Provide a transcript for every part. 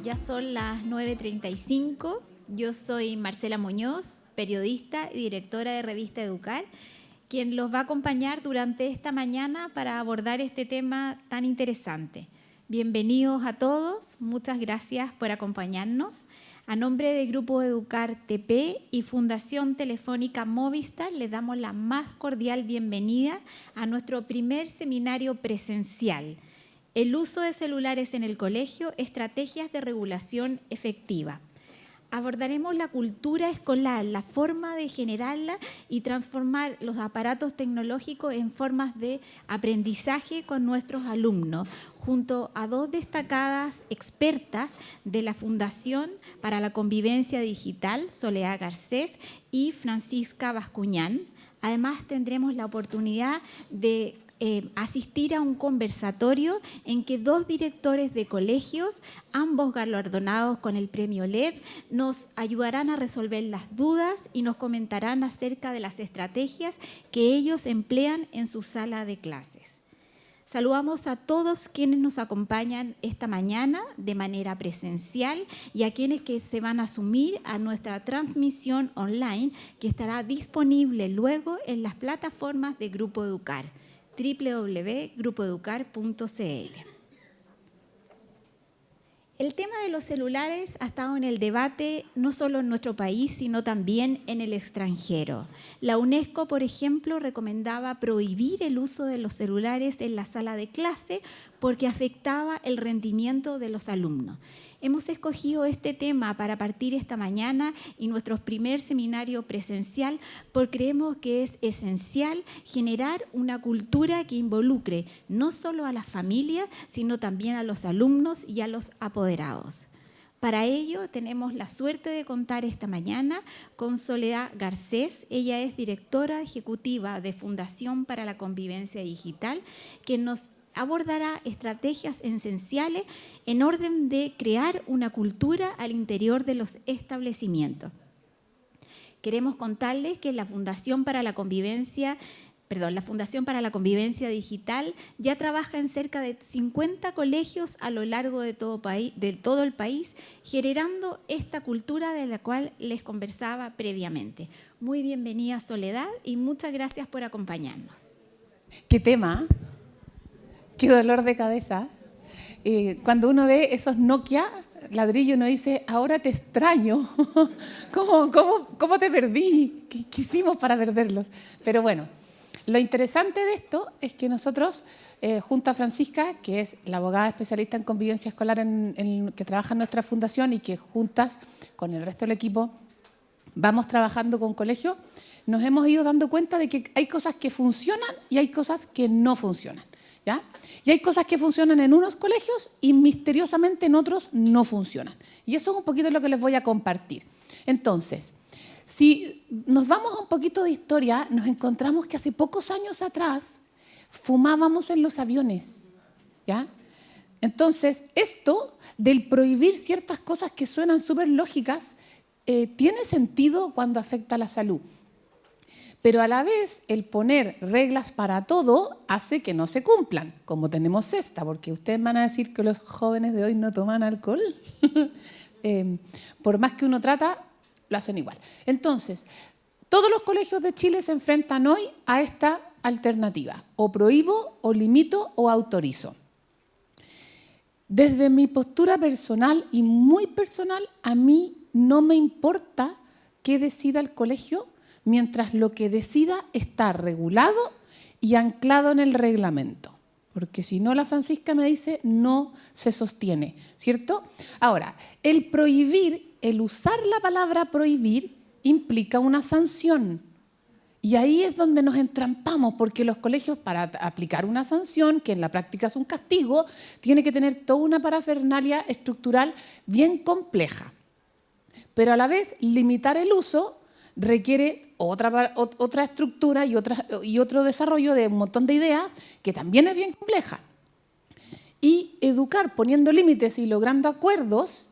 Ya son las 9:35. Yo soy Marcela Muñoz, periodista y directora de Revista Educar, quien los va a acompañar durante esta mañana para abordar este tema tan interesante. Bienvenidos a todos, muchas gracias por acompañarnos. A nombre de Grupo Educar TP y Fundación Telefónica Movistar, les damos la más cordial bienvenida a nuestro primer seminario presencial. El uso de celulares en el colegio, estrategias de regulación efectiva. Abordaremos la cultura escolar, la forma de generarla y transformar los aparatos tecnológicos en formas de aprendizaje con nuestros alumnos, junto a dos destacadas expertas de la Fundación para la Convivencia Digital, Soledad Garcés y Francisca Bascuñán. Además, tendremos la oportunidad de asistir a un conversatorio en que dos directores de colegios, ambos galardonados con el premio LED, nos ayudarán a resolver las dudas y nos comentarán acerca de las estrategias que ellos emplean en su sala de clases. Saludamos a todos quienes nos acompañan esta mañana de manera presencial y a quienes que se van a sumir a nuestra transmisión online que estará disponible luego en las plataformas de Grupo Educar, www.grupoeducar.cl. El tema de los celulares ha estado en el debate no solo en nuestro país, sino también en el extranjero. La UNESCO, por ejemplo, recomendaba prohibir el uso de los celulares en la sala de clase porque afectaba el rendimiento de los alumnos. Hemos escogido este tema para partir esta mañana y nuestro primer seminario presencial porque creemos que es esencial generar una cultura que involucre no solo a las familias, sino también a los alumnos y a los apoderados. Para ello tenemos la suerte de contar esta mañana con Soledad Garcés. Ella es directora ejecutiva de Fundación para la Convivencia Digital, que nos abordará estrategias esenciales en orden de crear una cultura al interior de los establecimientos. Queremos contarles que la Fundación para la Convivencia Digital ya trabaja en cerca de 50 colegios a lo largo de todo el país, generando esta cultura de la cual les conversaba previamente. Muy bienvenida, Soledad, y muchas gracias por acompañarnos. ¿Qué tema? Qué dolor de cabeza. Cuando uno ve esos Nokia ladrillo, uno dice, ahora te extraño. ¿Cómo te perdí? ¿Qué hicimos para perderlos? Pero bueno, lo interesante de esto es que nosotros, junto a Francisca, que es la abogada especialista en convivencia escolar que trabaja en nuestra fundación y que juntas con el resto del equipo vamos trabajando con colegios, nos hemos ido dando cuenta de que hay cosas que funcionan y hay cosas que no funcionan. ¿Ya? Y hay cosas que funcionan en unos colegios y misteriosamente en otros no funcionan. Y eso es un poquito lo que les voy a compartir. Entonces, si nos vamos a un poquito de historia, nos encontramos que hace pocos años atrás fumábamos en los aviones. ¿Ya? Entonces, esto del prohibir ciertas cosas que suenan súper lógicas tiene sentido cuando afecta a la salud. Pero a la vez, el poner reglas para todo hace que no se cumplan, como tenemos esta, porque ustedes van a decir que los jóvenes de hoy no toman alcohol. Por más que uno trata, lo hacen igual. Entonces, todos los colegios de Chile se enfrentan hoy a esta alternativa. O prohíbo, o limito, o autorizo. Desde mi postura personal y muy personal, a mí no me importa qué decida el colegio, mientras lo que decida está regulado y anclado en el reglamento. Porque si no, la Francisca me dice, no se sostiene, ¿cierto? Ahora, el prohibir, el usar la palabra prohibir, implica una sanción. Y ahí es donde nos entrampamos, porque los colegios, para aplicar una sanción, que en la práctica es un castigo, tiene que tener toda una parafernalia estructural bien compleja. Pero a la vez, limitar el uso requiere otra estructura y otro desarrollo de un montón de ideas que también es bien compleja. Y educar poniendo límites y logrando acuerdos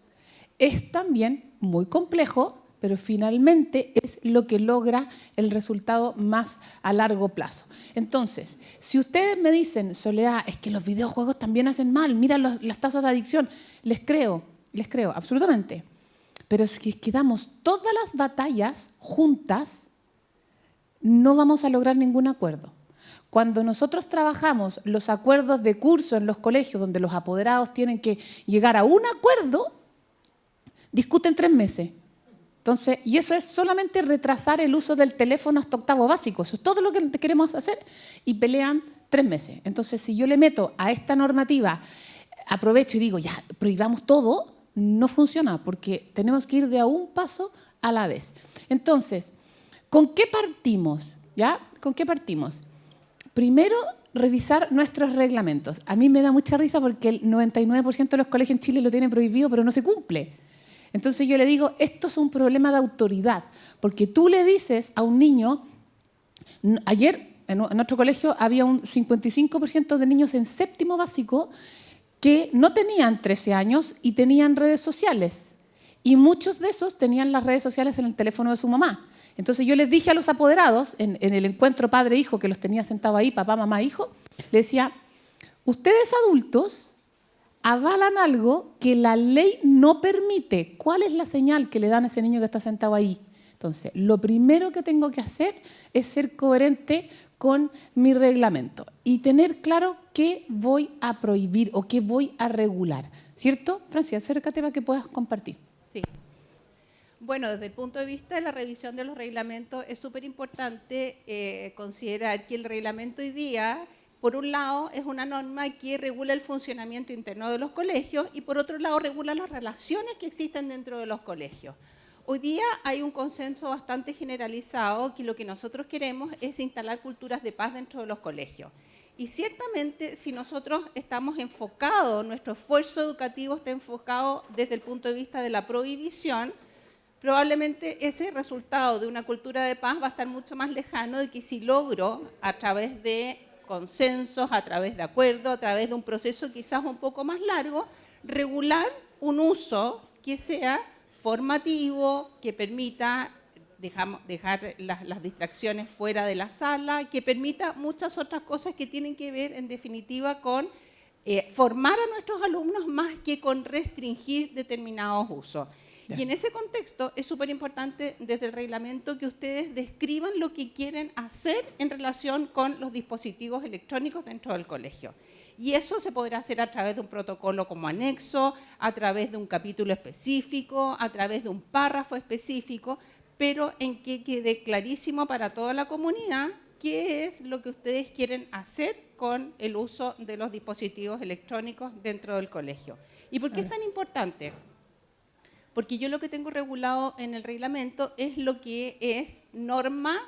es también muy complejo, pero finalmente es lo que logra el resultado más a largo plazo. Entonces, si ustedes me dicen, Soledad, es que los videojuegos también hacen mal, mira las tasas de adicción, les creo. les creo, absolutamente. Pero si es que damos todas las batallas juntas, no vamos a lograr ningún acuerdo. Cuando nosotros trabajamos los acuerdos de curso en los colegios, donde los apoderados tienen que llegar a un acuerdo, discuten 3 meses. Entonces, y eso es solamente retrasar el uso del teléfono hasta octavo básico. Eso es todo lo que queremos hacer y pelean 3 meses. Entonces, si yo le meto a esta normativa, aprovecho y digo, ya, prohibamos todo, no funciona porque tenemos que ir de a un paso a la vez. Entonces, ¿con qué partimos? ¿Ya? ¿Con qué partimos? Primero, revisar nuestros reglamentos. A mí me da mucha risa porque el 99% de los colegios en Chile lo tienen prohibido, pero no se cumple. Entonces yo le digo, esto es un problema de autoridad, porque tú le dices a un niño, ayer en nuestro colegio había un 55% de niños en séptimo básico que no tenían 13 años y tenían redes sociales. Y muchos de esos tenían las redes sociales en el teléfono de su mamá. Entonces yo les dije a los apoderados, en el encuentro padre-hijo, que los tenía sentados ahí, papá, mamá, hijo, les decía, ustedes adultos avalan algo que la ley no permite. ¿Cuál es la señal que le dan a ese niño que está sentado ahí? Entonces, lo primero que tengo que hacer es ser coherente con mi reglamento y tener claro qué voy a prohibir o qué voy a regular. ¿Cierto? Francia, acércate para que puedas compartir. Sí. Bueno, desde el punto de vista de la revisión de los reglamentos, es súper importante considerar que el reglamento hoy día, por un lado, es una norma que regula el funcionamiento interno de los colegios y por otro lado regula las relaciones que existen dentro de los colegios. Hoy día hay un consenso bastante generalizado que lo que nosotros queremos es instalar culturas de paz dentro de los colegios. Y ciertamente, si nosotros estamos enfocados, nuestro esfuerzo educativo está enfocado desde el punto de vista de la prohibición, probablemente ese resultado de una cultura de paz va a estar mucho más lejano de que si logro, a través de consensos, a través de acuerdos, a través de un proceso quizás un poco más largo, regular un uso que sea formativo, que permita dejar las distracciones fuera de la sala, que permita muchas otras cosas que tienen que ver, en definitiva, con formar a nuestros alumnos más que con restringir determinados usos. Y en ese contexto es súper importante desde el reglamento que ustedes describan lo que quieren hacer en relación con los dispositivos electrónicos dentro del colegio. Y eso se podrá hacer a través de un protocolo como anexo, a través de un capítulo específico, a través de un párrafo específico, pero en que quede clarísimo para toda la comunidad qué es lo que ustedes quieren hacer con el uso de los dispositivos electrónicos dentro del colegio. ¿Y por qué es tan importante? Porque yo lo que tengo regulado en el reglamento es lo que es norma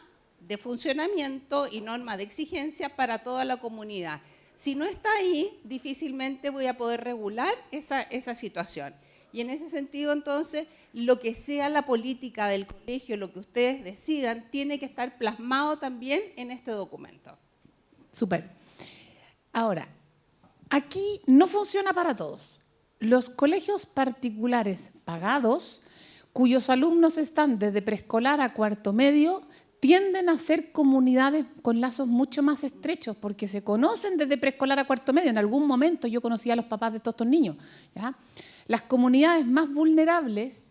de funcionamiento y norma de exigencia para toda la comunidad. Si no está ahí, difícilmente voy a poder regular esa situación. Y en ese sentido, entonces, lo que sea la política del colegio, lo que ustedes decidan, tiene que estar plasmado también en este documento. Súper. Ahora, aquí no funciona para todos. Los colegios particulares pagados, cuyos alumnos están desde preescolar a cuarto medio, tienden a ser comunidades con lazos mucho más estrechos porque se conocen desde preescolar a cuarto medio. En algún momento yo conocía a los papás de todos estos niños, ¿ya? Las comunidades más vulnerables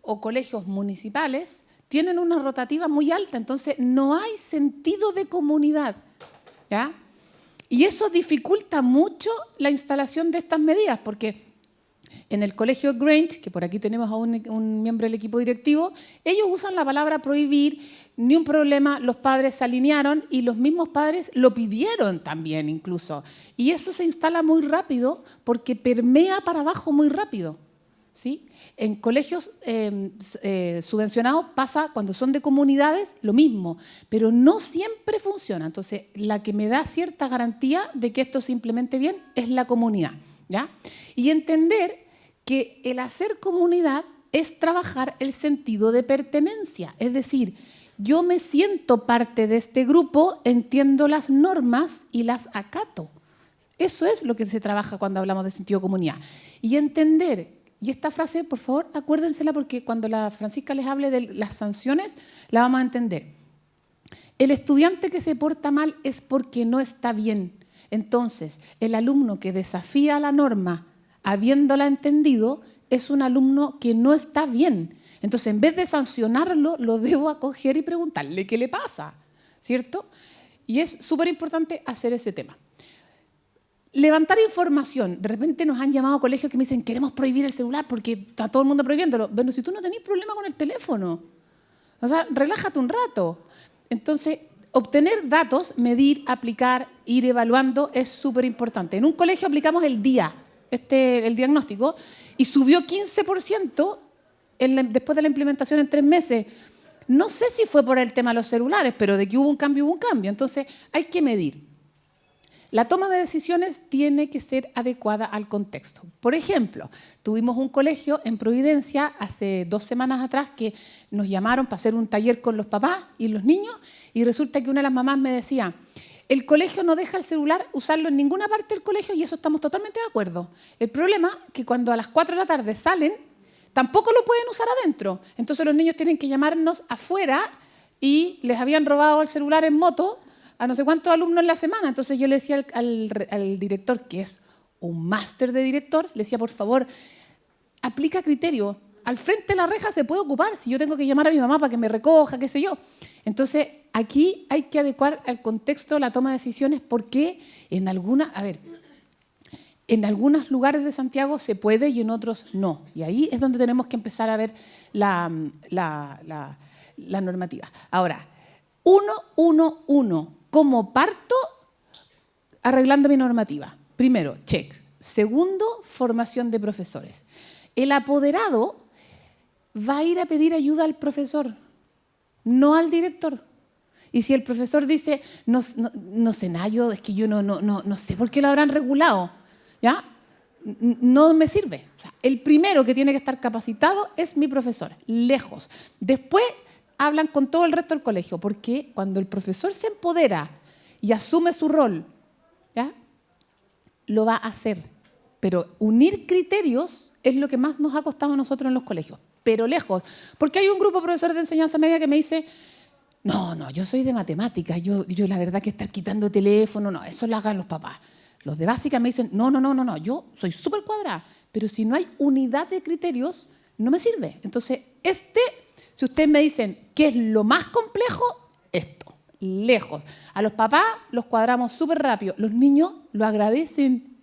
o colegios municipales tienen una rotativa muy alta, entonces no hay sentido de comunidad, ¿ya? Y eso dificulta mucho la instalación de estas medidas porque en el colegio Grange, que por aquí tenemos a un miembro del equipo directivo, ellos usan la palabra prohibir, ni un problema, los padres se alinearon y los mismos padres lo pidieron también incluso. Y eso se instala muy rápido porque permea para abajo muy rápido, ¿sí? En colegios subvencionados pasa cuando son de comunidades lo mismo, pero no siempre funciona. Entonces, la que me da cierta garantía de que esto se implemente bien es la comunidad, ¿ya? Y entender que el hacer comunidad es trabajar el sentido de pertenencia. Es decir, yo me siento parte de este grupo, entiendo las normas y las acato. Eso es lo que se trabaja cuando hablamos de sentido de comunidad. Y entender, y esta frase, por favor, acuérdensela porque cuando la Francisca les hable de las sanciones, la vamos a entender. El estudiante que se porta mal es porque no está bien. Entonces, el alumno que desafía la norma habiéndola entendido, es un alumno que no está bien. Entonces, en vez de sancionarlo, lo debo acoger y preguntarle qué le pasa, ¿cierto? Y es súper importante hacer ese tema. Levantar información. De repente nos han llamado a colegios que me dicen, queremos prohibir el celular porque está todo el mundo prohibiéndolo. Bueno, si tú no tenés problema con el teléfono, o sea, relájate un rato. Entonces, obtener datos, medir, aplicar, ir evaluando es súper importante. En un colegio aplicamos el DIA, el diagnóstico, y subió 15% después de la implementación en 3 meses. No sé si fue por el tema de los celulares, pero de que hubo un cambio, hubo un cambio. Entonces, hay que medir. La toma de decisiones tiene que ser adecuada al contexto. Por ejemplo, tuvimos un colegio en Providencia hace 2 semanas atrás que nos llamaron para hacer un taller con los papás y los niños y resulta que una de las mamás me decía, el colegio no deja el celular usarlo en ninguna parte del colegio y eso estamos totalmente de acuerdo. El problema es que cuando a las 4 de la tarde salen, tampoco lo pueden usar adentro. Entonces los niños tienen que llamarnos afuera y les habían robado el celular en moto a no sé cuántos alumnos en la semana. Entonces yo le decía al director, que es un máster de director, le decía, por favor, aplica criterio. Al frente de la reja se puede ocupar, si yo tengo que llamar a mi mamá para que me recoja, qué sé yo. Entonces, aquí hay que adecuar al contexto la toma de decisiones porque en algunos lugares de Santiago se puede y en otros no. Y ahí es donde tenemos que empezar a ver la normativa. Ahora, 1-1-1. ¿Cómo parto? Arreglando mi normativa. Primero, check. Segundo, formación de profesores. El apoderado va a ir a pedir ayuda al profesor, no al director. Y si el profesor dice, no sé, Nayo, es que yo no sé por qué lo habrán regulado, ¿ya? No me sirve. O sea, el primero que tiene que estar capacitado es mi profesor, lejos. Después hablan con todo el resto del colegio, porque cuando el profesor se empodera y asume su rol, ¿ya? Lo va a hacer. Pero unir criterios es lo que más nos ha costado a nosotros en los colegios, pero lejos. Porque hay un grupo de profesores de enseñanza media que me dice, no, yo soy de matemáticas, yo la verdad que estar quitando teléfono, no, eso lo hagan los papás. Los de básica me dicen, no, yo soy súper cuadrada, pero si no hay unidad de criterios, no me sirve. Entonces, si ustedes me dicen, ¿qué es lo más complejo? Esto, lejos. A los papás los cuadramos súper rápido, los niños lo agradecen.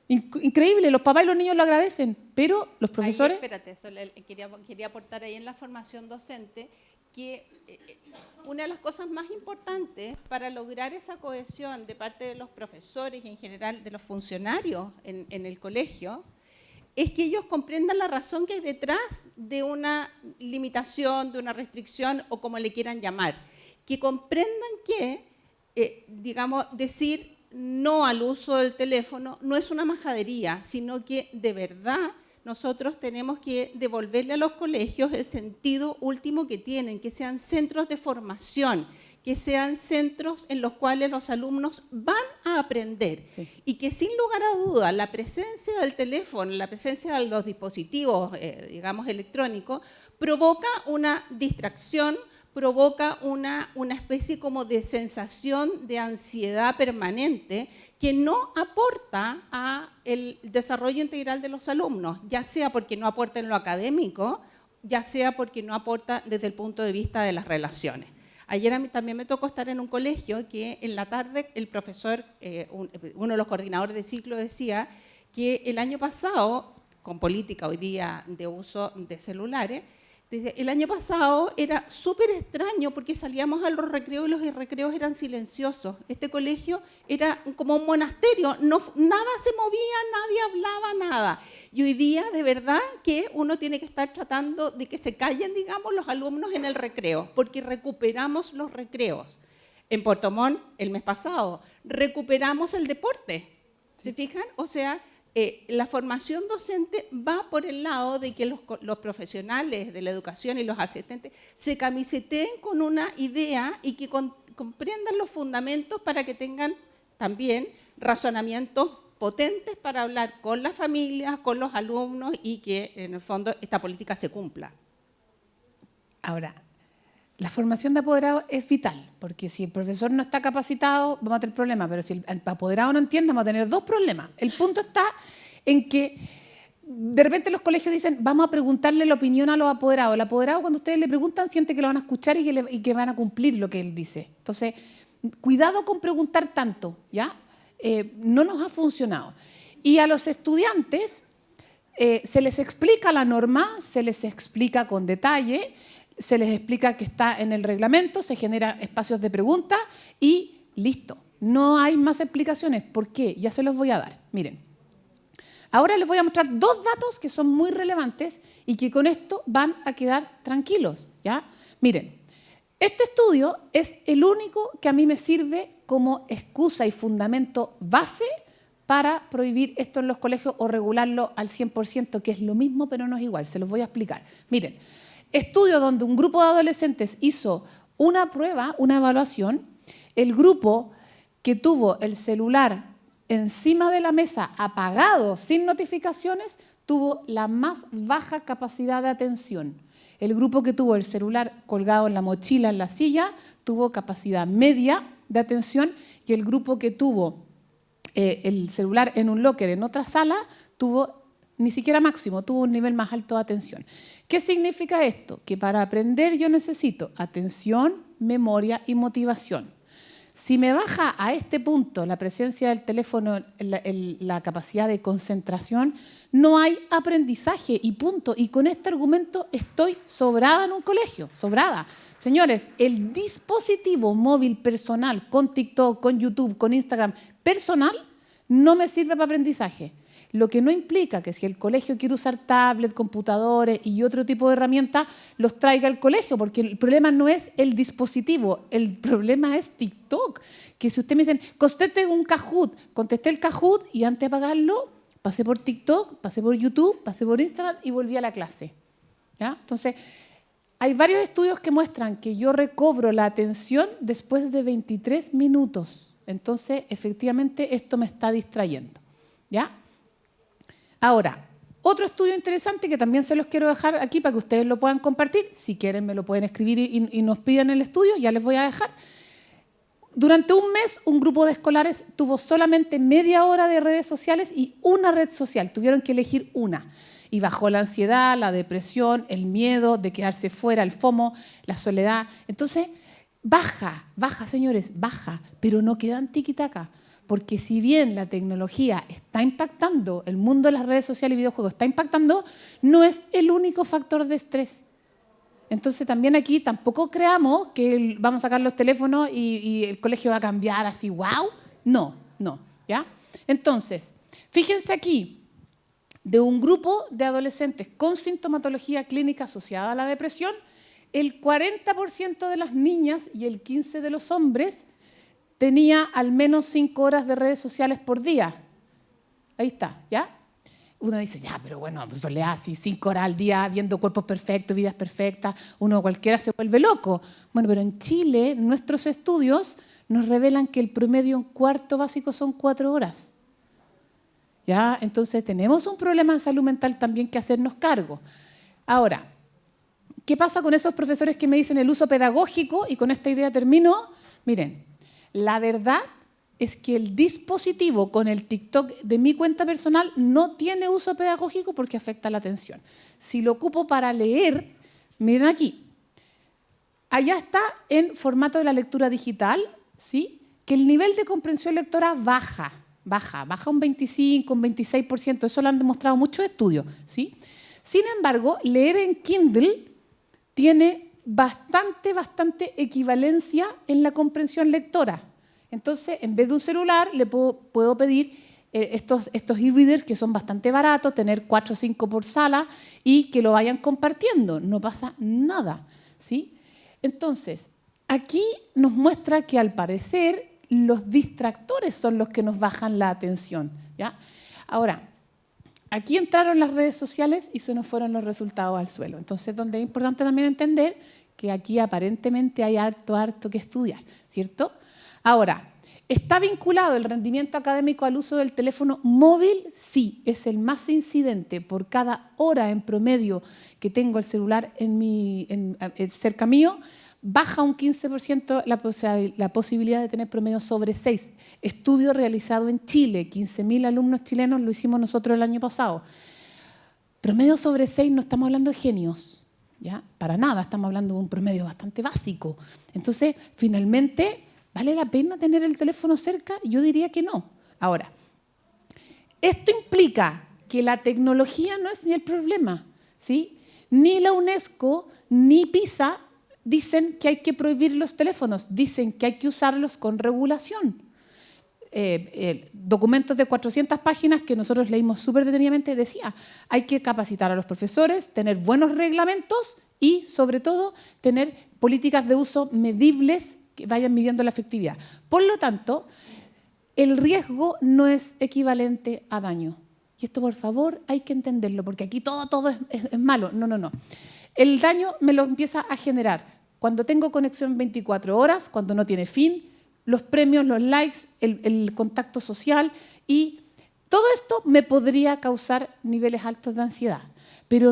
Increíble, los papás y los niños lo agradecen, pero los profesores... Ahí, espérate, quería aportar ahí en la formación docente que una de las cosas más importantes para lograr esa cohesión de parte de los profesores y en general de los funcionarios en el colegio es que ellos comprendan la razón que hay detrás de una limitación, de una restricción o como le quieran llamar. Que comprendan que, decir no al uso del teléfono no es una majadería, sino que de verdad nosotros tenemos que devolverle a los colegios el sentido último que tienen, que sean centros de formación, que sean centros en los cuales los alumnos van a aprender. Sí. Y que sin lugar a duda la presencia del teléfono, la presencia de los dispositivos, electrónicos, provoca una distracción, provoca una especie como de sensación de ansiedad permanente que no aporta al desarrollo integral de los alumnos, ya sea porque no aporta en lo académico, ya sea porque no aporta desde el punto de vista de las relaciones. Ayer a mí también me tocó estar en un colegio que en la tarde el profesor, uno de los coordinadores de ciclo decía que el año pasado, con política hoy día de uso de celulares, el año pasado era súper extraño porque salíamos a los recreos y los recreos eran silenciosos. Este colegio era como un monasterio, nada se movía, nadie hablaba, nada. Y hoy día, de verdad, que uno tiene que estar tratando de que se callen, los alumnos en el recreo, porque recuperamos los recreos. En Puerto Montt, el mes pasado, recuperamos el deporte. ¿Se fijan? O sea, la formación docente va por el lado de que los profesionales de la educación y los asistentes se camiseteen con una idea y que comprendan los fundamentos para que tengan también razonamientos potentes para hablar con las familias, con los alumnos y que en el fondo esta política se cumpla. Ahora, la formación de apoderado es vital, porque si el profesor no está capacitado, vamos a tener problemas, pero si el apoderado no entiende, vamos a tener 2 problemas. El punto está en que de repente los colegios dicen, vamos a preguntarle la opinión a los apoderados. El apoderado, cuando ustedes le preguntan, siente que lo van a escuchar y que van a cumplir lo que él dice. Entonces, cuidado con preguntar tanto, ¿ya? No nos ha funcionado. Y a los estudiantes se les explica la norma, se les explica con detalle, se les explica que está en el reglamento, se generan espacios de pregunta y listo. No hay más explicaciones. ¿Por qué? Ya se los voy a dar. Miren. Ahora les voy a mostrar 2 datos que son muy relevantes y que con esto van a quedar tranquilos, ¿ya? Miren, este estudio es el único que a mí me sirve como excusa y fundamento base para prohibir esto en los colegios o regularlo al 100%, que es lo mismo pero no es igual. Se los voy a explicar. Miren, estudio donde un grupo de adolescentes hizo una prueba, una evaluación. El grupo que tuvo el celular encima de la mesa apagado, sin notificaciones, tuvo la más baja capacidad de atención. El grupo que tuvo el celular colgado en la mochila, en la silla, tuvo capacidad media de atención, y el grupo que tuvo el celular en un locker en otra sala tuvo ni siquiera máximo, tuvo un nivel más alto de atención. ¿Qué significa esto? Que para aprender yo necesito atención, memoria y motivación. Si me baja a este punto la presencia del teléfono, la capacidad de concentración, no hay aprendizaje y punto. Y con este argumento estoy sobrada en un colegio, sobrada. Señores, el dispositivo móvil personal con TikTok, con YouTube, con Instagram personal, no me sirve para aprendizaje. Lo que no implica que si el colegio quiere usar tablets, computadores y otro tipo de herramientas, los traiga al colegio, porque el problema no es el dispositivo, el problema es TikTok. Que si usted me dice, conteste un Kahoot, contesté el Kahoot y antes de apagarlo, pasé por TikTok, pasé por YouTube, pasé por Instagram y volví a la clase. ¿Ya? Entonces, hay varios estudios que muestran que yo recobro la atención después de 23 minutos. Entonces, efectivamente, esto me está distrayendo. ¿Ya? Ahora, otro estudio interesante que también se los quiero dejar aquí para que ustedes lo puedan compartir. Si quieren me lo pueden escribir y nos piden el estudio, ya les voy a dejar. Durante un mes, un grupo de escolares tuvo solamente media hora de redes sociales y una red social. Tuvieron que elegir una. Y bajó la ansiedad, la depresión, el miedo de quedarse fuera, el FOMO, la soledad. Entonces, baja, señores, baja, pero no quedan tiquitaca. Porque si bien la tecnología está impactando, el mundo de las redes sociales y videojuegos está impactando, no es el único factor de estrés. Entonces también aquí tampoco creamos que vamos a sacar los teléfonos y el colegio va a cambiar así, wow. No, ¿ya? Entonces, fíjense aquí, de un grupo de adolescentes con sintomatología clínica asociada a la depresión, el 40% de las niñas y el 15% de los hombres tenía al menos 5 horas de redes sociales por día. Ahí está, ¿ya? Uno dice, ya, pero bueno, pues soledad, así 5 horas al día viendo cuerpos perfectos, vidas perfectas, uno cualquiera se vuelve loco. Bueno, pero en Chile nuestros estudios nos revelan que el promedio en cuarto básico son 4 horas. ¿Ya? Entonces tenemos un problema de salud mental también que hacernos cargo. Ahora, ¿qué pasa con esos profesores que me dicen el uso pedagógico? Y con esta idea termino. Miren, la verdad es que el dispositivo con el TikTok de mi cuenta personal no tiene uso pedagógico porque afecta la atención. Si lo ocupo para leer, miren aquí, allá está en formato de la lectura digital, ¿sí? Que el nivel de comprensión lectora baja un 25, un 26%, eso lo han demostrado muchos estudios, ¿sí? Sin embargo, leer en Kindle tiene bastante equivalencia en la comprensión lectora. Entonces, en vez de un celular, le puedo pedir estos e-readers que son bastante baratos, tener 4 o 5 por sala y que lo vayan compartiendo. No pasa nada, ¿sí? Entonces, aquí nos muestra que al parecer los distractores son los que nos bajan la atención, ¿ya? Ahora, aquí entraron las redes sociales y se nos fueron los resultados al suelo. Entonces, donde es importante también entender que aquí aparentemente hay harto que estudiar, ¿cierto? Ahora, ¿está vinculado el rendimiento académico al uso del teléfono móvil? Sí, es el más incidente. Por cada hora en promedio que tengo el celular cerca mío, baja un 15% la posibilidad de tener promedio sobre 6. Estudio realizado en Chile, 15.000 alumnos chilenos, lo hicimos nosotros el año pasado. promedio sobre 6 no estamos hablando de genios, ¿ya? Para nada, estamos hablando de un promedio bastante básico. Entonces, finalmente, ¿vale la pena tener el teléfono cerca? Yo diría que no. Ahora, esto implica que la tecnología no es ni el problema, ¿sí? Ni la UNESCO ni PISA dicen que hay que prohibir los teléfonos, dicen que hay que usarlos con regulación. Documentos de 400 páginas que nosotros leímos súper detenidamente decía, hay que capacitar a los profesores, tener buenos reglamentos y, sobre todo, tener políticas de uso medibles que vayan midiendo la efectividad. Por lo tanto, el riesgo no es equivalente a daño. Y esto, por favor, hay que entenderlo, porque aquí todo es malo. No, no, no. El daño me lo empieza a generar cuando tengo conexión 24 horas, cuando no tiene fin, los premios, los likes, el contacto social, y todo esto me podría causar niveles altos de ansiedad. Pero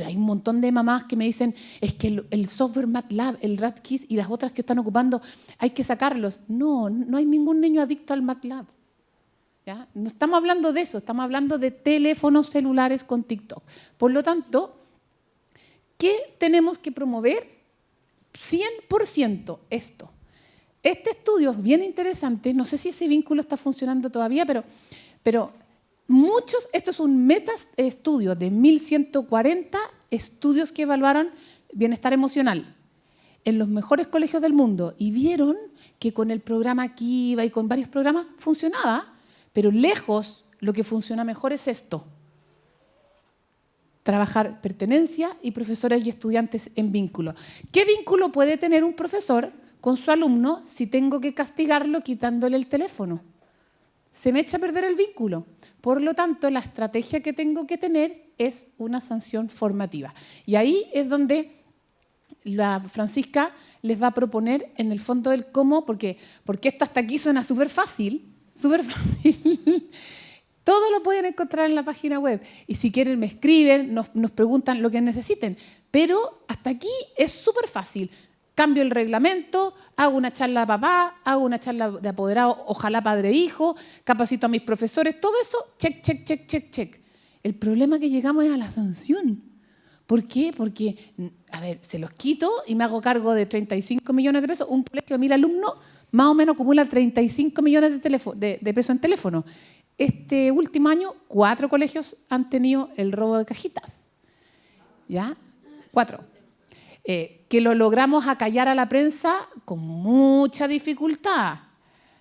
hay un montón de mamás que me dicen, es que el software MATLAB, el RATKISS y las otras que están ocupando, hay que sacarlos. No, no hay ningún niño adicto al MATLAB. ¿Ya? No estamos hablando de eso, estamos hablando de teléfonos celulares con TikTok. Por lo tanto, ¿qué tenemos que promover? 100% esto. Este estudio es bien interesante, no sé si ese vínculo está funcionando todavía, pero esto es un meta-estudio de 1.140 estudios que evaluaron bienestar emocional en los mejores colegios del mundo y vieron que con el programa Kiva y con varios programas funcionaba, pero lejos lo que funciona mejor es esto. Trabajar pertenencia y profesores y estudiantes en vínculo. ¿Qué vínculo puede tener un profesor con su alumno si tengo que castigarlo quitándole el teléfono? Se me echa a perder el vínculo. Por lo tanto, la estrategia que tengo que tener es una sanción formativa. Y ahí es donde la Francisca les va a proponer en el fondo el cómo, porque esto hasta aquí suena súper fácil, súper fácil. Todo lo pueden encontrar en la página web. Y si quieren me escriben, nos preguntan lo que necesiten. Pero hasta aquí es súper fácil. Cambio el reglamento, hago una charla de papá, hago una charla de apoderado, ojalá padre-hijo, capacito a mis profesores, todo eso, check, check, check, check, check. El problema que llegamos es a la sanción. ¿Por qué? Porque, a ver, se los quito y me hago cargo de 35 millones de pesos. Un colegio de 1.000 alumnos más o menos acumula 35 millones de pesos en teléfono. Este último año, 4 colegios han tenido el robo de cajitas. ¿Ya? 4. Que lo logramos acallar a la prensa con mucha dificultad.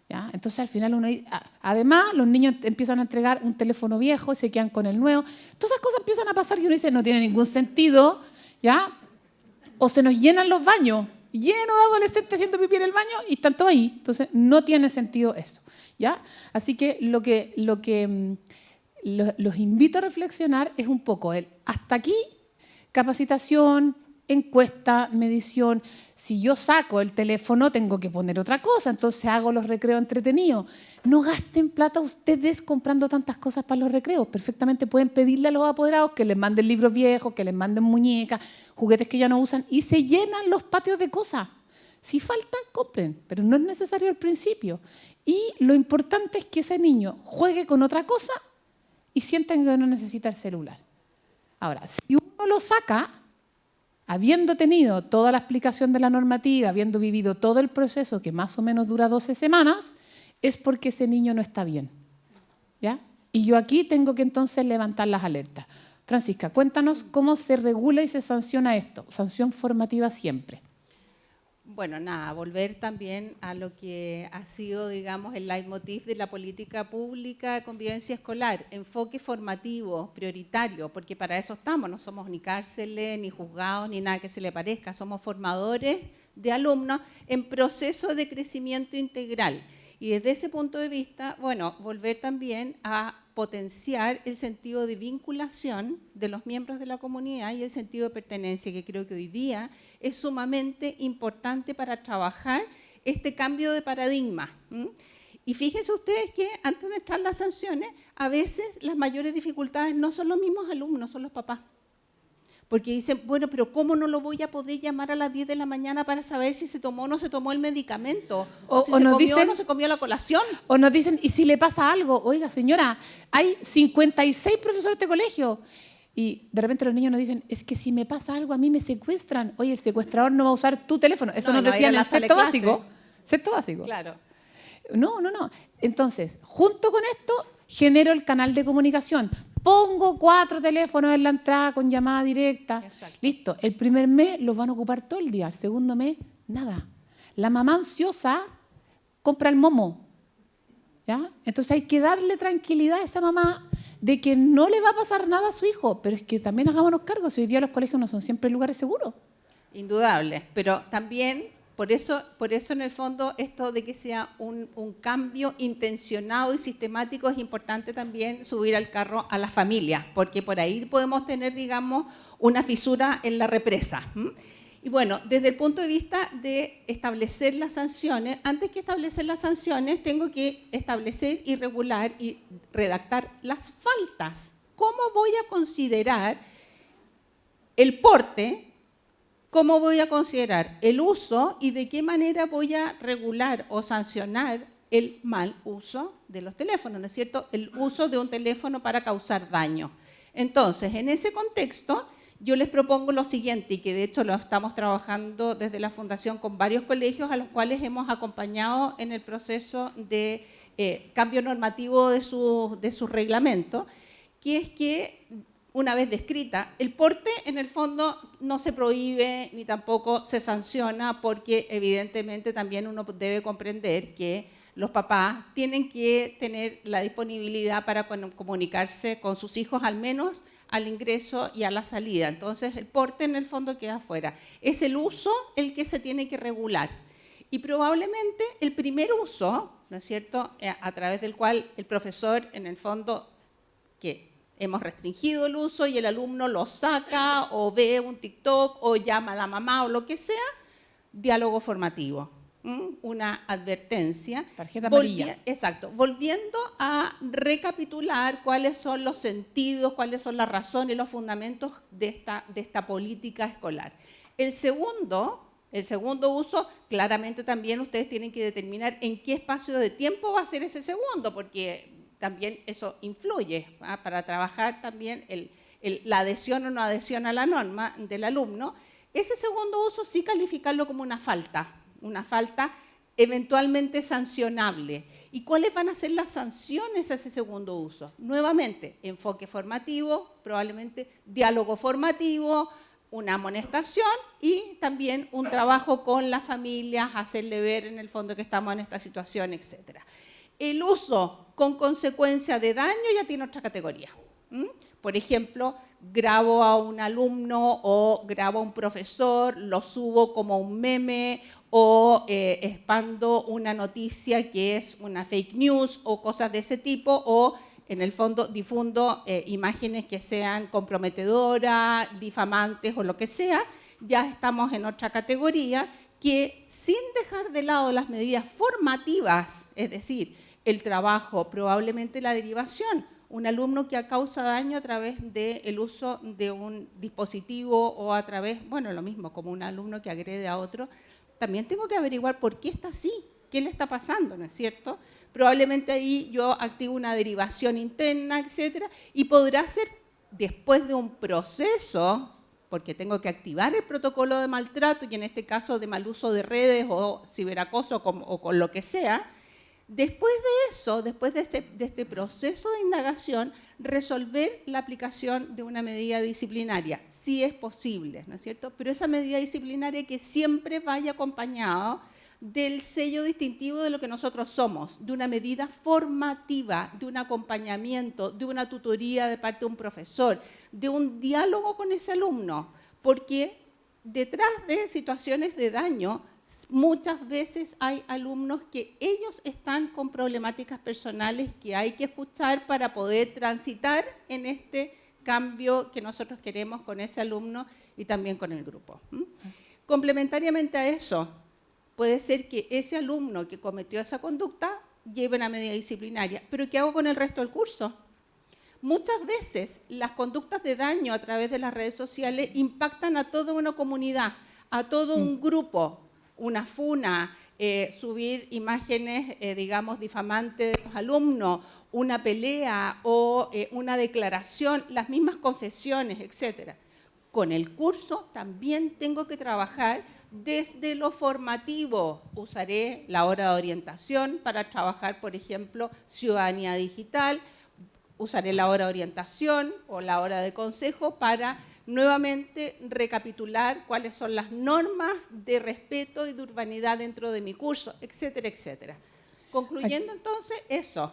¿Ya? Entonces, al final, además, los niños empiezan a entregar un teléfono viejo y se quedan con el nuevo. Todas esas cosas empiezan a pasar y uno dice, no tiene ningún sentido. ¿Ya? O se nos llenan los baños, lleno de adolescentes haciendo pipí en el baño y están todos ahí. Entonces, no tiene sentido eso. ¿Ya? Así que los invito a reflexionar es un poco hasta aquí, capacitación, encuesta, medición. Si yo saco el teléfono, tengo que poner otra cosa, entonces hago los recreos entretenidos. No gasten plata ustedes comprando tantas cosas para los recreos. Perfectamente pueden pedirle a los apoderados que les manden libros viejos, que les manden muñecas, juguetes que ya no usan, y se llenan los patios de cosas. Si faltan, compren, pero no es necesario al principio. Y lo importante es que ese niño juegue con otra cosa y sienta que no necesita el celular. Ahora, si uno lo saca, habiendo tenido toda la explicación de la normativa, habiendo vivido todo el proceso que más o menos dura 12 semanas, es porque ese niño no está bien. ¿Ya? Y yo aquí tengo que entonces levantar las alertas. Francisca, cuéntanos cómo se regula y se sanciona esto. Sanción formativa siempre. Bueno, nada, volver también a lo que ha sido, digamos, el leitmotiv de la política pública de convivencia escolar, enfoque formativo, prioritario, porque para eso estamos, no somos ni cárceles, ni juzgados, ni nada que se le parezca, somos formadores de alumnos en proceso de crecimiento integral. Y desde ese punto de vista, bueno, volver también a potenciar el sentido de vinculación de los miembros de la comunidad y el sentido de pertenencia, que creo que hoy día es sumamente importante para trabajar este cambio de paradigma. Y fíjense ustedes que antes de entrar las sanciones, a veces las mayores dificultades no son los mismos alumnos, son los papás. Porque dicen, bueno, pero ¿cómo no lo voy a poder llamar a las 10 de la mañana para saber si se tomó o no se tomó el medicamento? O si se comió o no se comió la colación. O nos dicen, ¿y si le pasa algo? Oiga, señora, hay 56 profesores de este colegio. Y de repente los niños nos dicen, es que si me pasa algo a mí me secuestran. Oye, el secuestrador no va a usar tu teléfono. Eso nos decían en el sexto básico. Sexto básico. Claro. No. Entonces, junto con esto, genero el canal de comunicación. Pongo 4 teléfonos en la entrada con llamada directa. Exacto. Listo. El primer mes los van a ocupar todo el día. El segundo mes, nada. La mamá ansiosa compra el momo. ¿Ya? Entonces hay que darle tranquilidad a esa mamá de que no le va a pasar nada a su hijo. Pero es que también hagámonos cargo. Si hoy día los colegios no son siempre lugares seguros. Indudable. Pero también, por eso en el fondo, esto de que sea un cambio intencionado y sistemático, es importante también subir al carro a la familia, porque por ahí podemos tener, digamos, una fisura en la represa. Y bueno, desde el punto de vista de establecer las sanciones, antes que establecer las sanciones, tengo que establecer y regular y redactar las faltas. ¿Cómo voy a considerar el porte? ¿Cómo voy a considerar el uso y de qué manera voy a regular o sancionar el mal uso de los teléfonos, ¿no es cierto? El uso de un teléfono para causar daño. Entonces, en ese contexto, yo les propongo lo siguiente, y que de hecho lo estamos trabajando desde la Fundación con varios colegios a los cuales hemos acompañado en el proceso de cambio normativo de su reglamento, que es que, una vez descrita, el porte en el fondo no se prohíbe ni tampoco se sanciona, porque evidentemente también uno debe comprender que los papás tienen que tener la disponibilidad para comunicarse con sus hijos, al menos al ingreso y a la salida. Entonces el porte en el fondo queda fuera. Es el uso el que se tiene que regular. Y probablemente el primer uso, ¿no es cierto?, a través del cual el profesor en el fondo, que hemos restringido el uso y el alumno lo saca o ve un TikTok o llama a la mamá o lo que sea, diálogo formativo. Una advertencia. Tarjeta amarilla. Exacto. Volviendo a recapitular cuáles son los sentidos, cuáles son las razones, los fundamentos de esta política escolar. El segundo uso, claramente también ustedes tienen que determinar en qué espacio de tiempo va a ser ese segundo, porque también eso influye para trabajar también la adhesión o no adhesión a la norma del alumno. Ese segundo uso sí calificarlo como una falta eventualmente sancionable. ¿Y cuáles van a ser las sanciones a ese segundo uso? Nuevamente, enfoque formativo, probablemente diálogo formativo, una amonestación y también un trabajo con las familias, hacerle ver en el fondo que estamos en esta situación, etc. El uso con consecuencia de daño ya tiene otra categoría. Por ejemplo, grabo a un alumno o grabo a un profesor, lo subo como un meme o expando una noticia que es una fake news o cosas de ese tipo, o en el fondo difundo imágenes que sean comprometedoras, difamantes o lo que sea. Ya estamos en otra categoría que, sin dejar de lado las medidas formativas, es decir, el trabajo, probablemente la derivación, un alumno que causa daño a través del uso de un dispositivo o a través, bueno, lo mismo, como un alumno que agrede a otro, también tengo que averiguar por qué está así, qué le está pasando, ¿no es cierto? Probablemente ahí yo activo una derivación interna, etcétera, y podrá ser después de un proceso, porque tengo que activar el protocolo de maltrato y en este caso de mal uso de redes o ciberacoso o con lo que sea. Después de eso, después de este proceso de indagación, resolver la aplicación de una medida disciplinaria, si es posible, ¿no es cierto? Pero esa medida disciplinaria que siempre vaya acompañado del sello distintivo de lo que nosotros somos, de una medida formativa, de un acompañamiento, de una tutoría de parte de un profesor, de un diálogo con ese alumno, porque detrás de situaciones de daño, muchas veces hay alumnos que ellos están con problemáticas personales que hay que escuchar para poder transitar en este cambio que nosotros queremos con ese alumno y también con el grupo. Complementariamente a eso, puede ser que ese alumno que cometió esa conducta lleve una medida disciplinaria, pero ¿qué hago con el resto del curso? Muchas veces las conductas de daño a través de las redes sociales impactan a toda una comunidad, a todo un grupo. una funa, subir imágenes, digamos, difamantes de los alumnos, una pelea o una declaración, las mismas confesiones, etc. Con el curso también tengo que trabajar desde lo formativo. Usaré la hora de orientación para trabajar, por ejemplo, ciudadanía digital, usaré la hora de orientación o la hora de consejo para nuevamente recapitular cuáles son las normas de respeto y de urbanidad dentro de mi curso, etcétera, etcétera. Concluyendo entonces eso,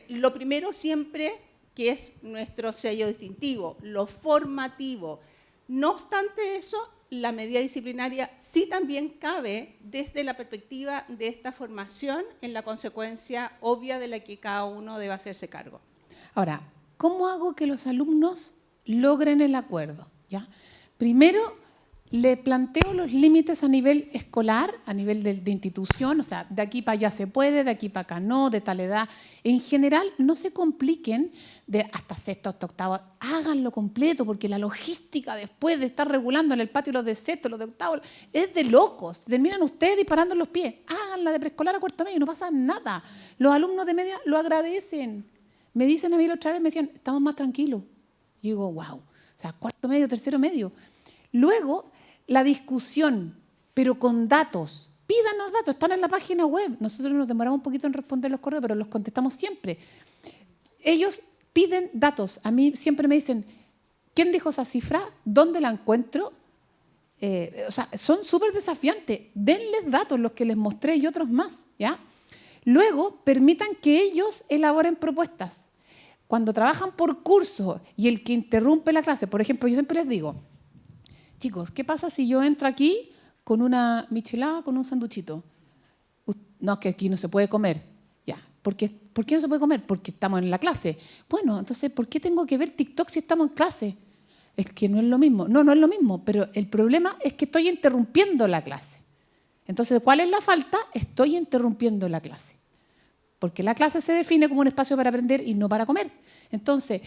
lo primero siempre que es nuestro sello distintivo, lo formativo. No obstante eso, la medida disciplinaria sí también cabe desde la perspectiva de esta formación en la consecuencia obvia de la que cada uno debe hacerse cargo. Ahora, ¿cómo hago que los alumnos logren el acuerdo? ¿Ya? Primero, le planteo los límites a nivel escolar, a nivel de institución, o sea, de aquí para allá se puede, de aquí para acá no, de tal edad. En general, no se compliquen de hasta sexto, hasta octavo, háganlo completo, porque la logística después de estar regulando en el patio los de sexto, los de octavo, es de locos. Terminan ustedes disparando en los pies. Háganla de preescolar a cuarto medio, no pasa nada. Los alumnos de media lo agradecen. Me dicen a mí la otra vez, me decían, estamos más tranquilos. Yo digo, wow. O sea, cuarto medio, tercero medio. Luego, la discusión, pero con datos. Pídanos datos, están en la página web. Nosotros nos demoramos un poquito en responder los correos, pero los contestamos siempre. Ellos piden datos. A mí siempre me dicen, ¿quién dijo esa cifra? ¿Dónde la encuentro? O sea, son súper desafiantes. Denles datos, los que les mostré y otros más, ¿ya? Luego, permitan que ellos elaboren propuestas. Cuando trabajan por curso y el que interrumpe la clase, por ejemplo, yo siempre les digo, chicos, ¿qué pasa si yo entro aquí con una michelada, con un sanduchito? No, es que aquí no se puede comer. Ya, ¿por qué no se puede comer? Porque estamos en la clase. Bueno, entonces, ¿por qué tengo que ver TikTok si estamos en clase? Es que no es lo mismo. No, no es lo mismo, pero el problema es que estoy interrumpiendo la clase. Entonces, ¿cuál es la falta? Estoy interrumpiendo la clase. Porque la clase se define como un espacio para aprender y no para comer. Entonces,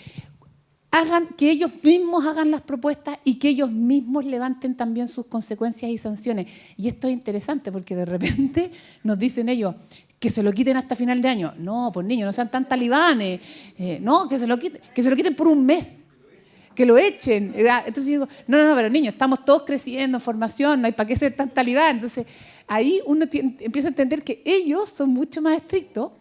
hagan que ellos mismos hagan las propuestas y que ellos mismos levanten también sus consecuencias y sanciones. Y esto es interesante porque de repente nos dicen ellos que se lo quiten hasta final de año. No, pues niños, no sean tan talibanes. No, que se lo quiten por un mes. Que lo echen. Entonces yo digo, no, pero niños, estamos todos creciendo en formación, no hay para qué ser tan talibán. Entonces ahí uno empieza a entender que ellos son mucho más estrictos.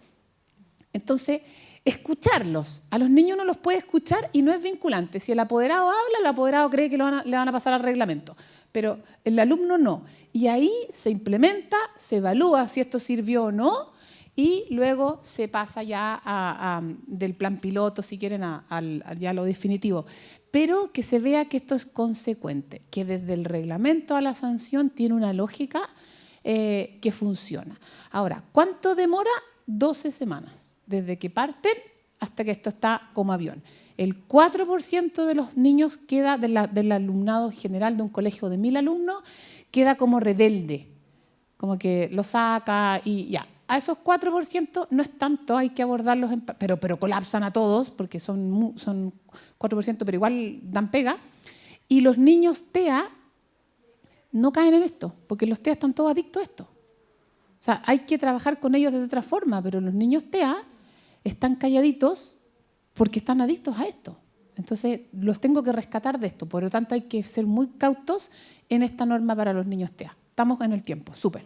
Entonces, escucharlos. A los niños uno los puede escuchar y no es vinculante. Si el apoderado habla, el apoderado cree que le van a pasar al reglamento. Pero el alumno no. Y ahí se implementa, se evalúa si esto sirvió o no y luego se pasa ya del plan piloto, si quieren, ya a lo definitivo. Pero que se vea que esto es consecuente, que desde el reglamento a la sanción tiene una lógica que funciona. Ahora, ¿cuánto demora? 12 semanas. Desde que parten hasta que esto está como avión. El 4% de los niños queda del alumnado general de un colegio de 1000 alumnos, queda como rebelde, como que lo saca y ya. A esos 4% no es tanto, hay que abordarlos, pero colapsan a todos porque son 4%, pero igual dan pega. Y los niños TEA no caen en esto, porque los TEA están todos adictos a esto. O sea, hay que trabajar con ellos de otra forma, pero los niños TEA están calladitos porque están adictos a esto. Entonces, los tengo que rescatar de esto. Por lo tanto, hay que ser muy cautos en esta norma para los niños TEA. Estamos en el tiempo, súper.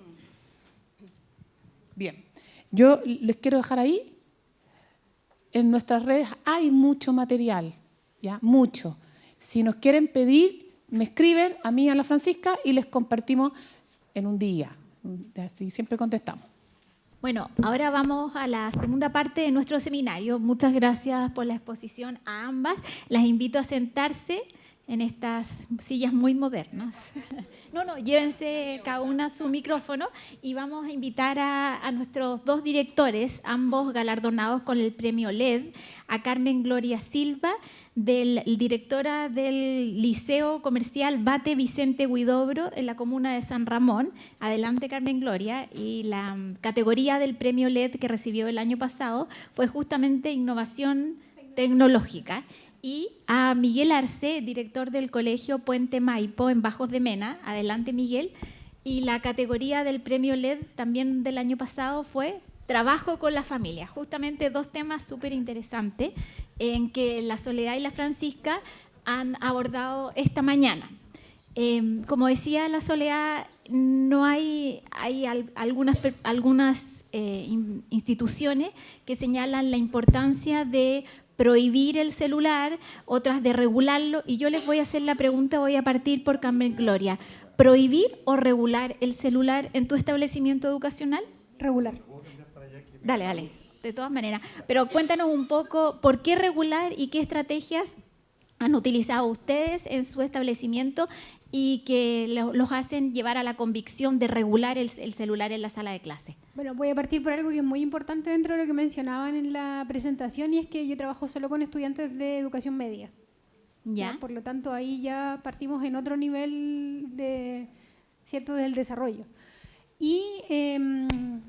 Bien, yo les quiero dejar ahí. En nuestras redes hay mucho material, ¿ya? Mucho. Si nos quieren pedir, me escriben a mí, a la Francisca, y les compartimos en un día. Así siempre contestamos. Bueno, ahora vamos a la segunda parte de nuestro seminario. Muchas gracias por la exposición a ambas. Las invito a sentarse en estas sillas muy modernas. No, llévense cada una su micrófono y vamos a invitar a nuestros dos directores, ambos galardonados con el premio LED, a Carmen Gloria Silva, directora del Liceo Comercial Bate Vicente Huidobro en la comuna de San Ramón. Adelante, Carmen Gloria. Y la categoría del premio LED que recibió el año pasado fue justamente innovación tecnológica. Y a Miguel Arce, director del Colegio Puente Maipo en Bajos de Mena. Adelante, Miguel. Y la categoría del premio LED también del año pasado fue trabajo con la familia. Justamente dos temas súper interesantes en que la Soledad y la Francisca han abordado esta mañana. Como decía la Soledad, no hay algunas instituciones que señalan la importancia de prohibir el celular, otras de regularlo, y yo les voy a hacer la pregunta, voy a partir por Carmen Gloria. ¿Prohibir o regular el celular en tu establecimiento educacional? Regular. Dale, de todas maneras. Pero cuéntanos un poco por qué regular y qué estrategias han utilizado ustedes en su establecimiento y que los hacen llevar a la convicción de regular el celular en la sala de clase. Bueno, voy a partir por algo que es muy importante dentro de lo que mencionaban en la presentación, y es que yo trabajo solo con estudiantes de educación media. ¿Ya? Por lo tanto, ahí ya partimos en otro nivel ¿cierto?, del desarrollo. Y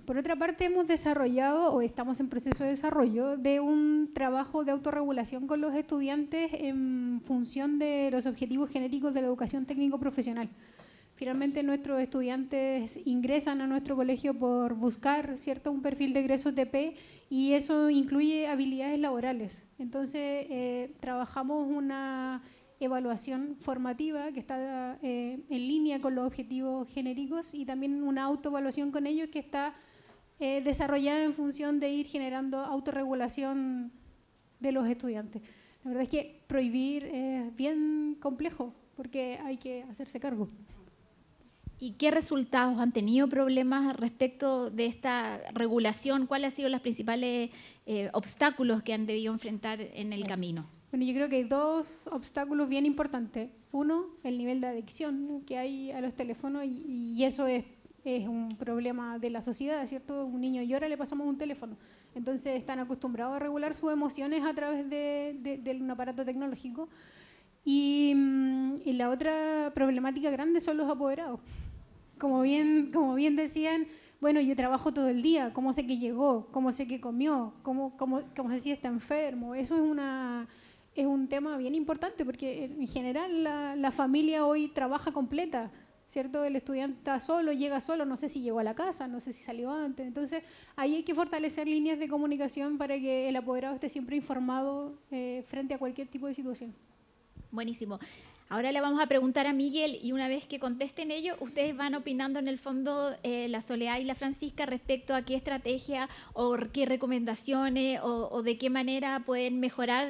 por otra parte hemos desarrollado, o estamos en proceso de desarrollo, de un trabajo de autorregulación con los estudiantes en función de los objetivos genéricos de la educación técnico-profesional. Finalmente nuestros estudiantes ingresan a nuestro colegio por buscar, ¿cierto?, un perfil de egresos TP, y eso incluye habilidades laborales. Entonces trabajamos una evaluación formativa que está en línea con los objetivos genéricos, y también una autoevaluación con ellos que está desarrollada en función de ir generando autorregulación de los estudiantes. La verdad es que prohibir es bien complejo porque hay que hacerse cargo. ¿Y qué resultados han tenido problemas respecto de esta regulación? ¿Cuáles han sido los principales obstáculos que han debido enfrentar en el camino? Bueno, yo creo que hay dos obstáculos bien importantes. Uno, el nivel de adicción que hay a los teléfonos, y eso es un problema de la sociedad, ¿cierto? Un niño llora, le pasamos un teléfono. Entonces están acostumbrados a regular sus emociones a través de un aparato tecnológico. Y la otra problemática grande son los apoderados. Como bien decían, bueno, yo trabajo todo el día, ¿cómo sé que llegó? ¿Cómo sé que comió? ¿Cómo sé si está enfermo? Eso es un tema bien importante, porque en general la familia hoy trabaja completa, ¿cierto? El estudiante está solo, llega solo, no sé si llegó a la casa, no sé si salió antes. Entonces, ahí hay que fortalecer líneas de comunicación para que el apoderado esté siempre informado frente a cualquier tipo de situación. Buenísimo. Ahora le vamos a preguntar a Miguel, y una vez que contesten ellos, ustedes van opinando en el fondo, la Soledad y la Francisca, respecto a qué estrategia o qué recomendaciones o de qué manera pueden mejorar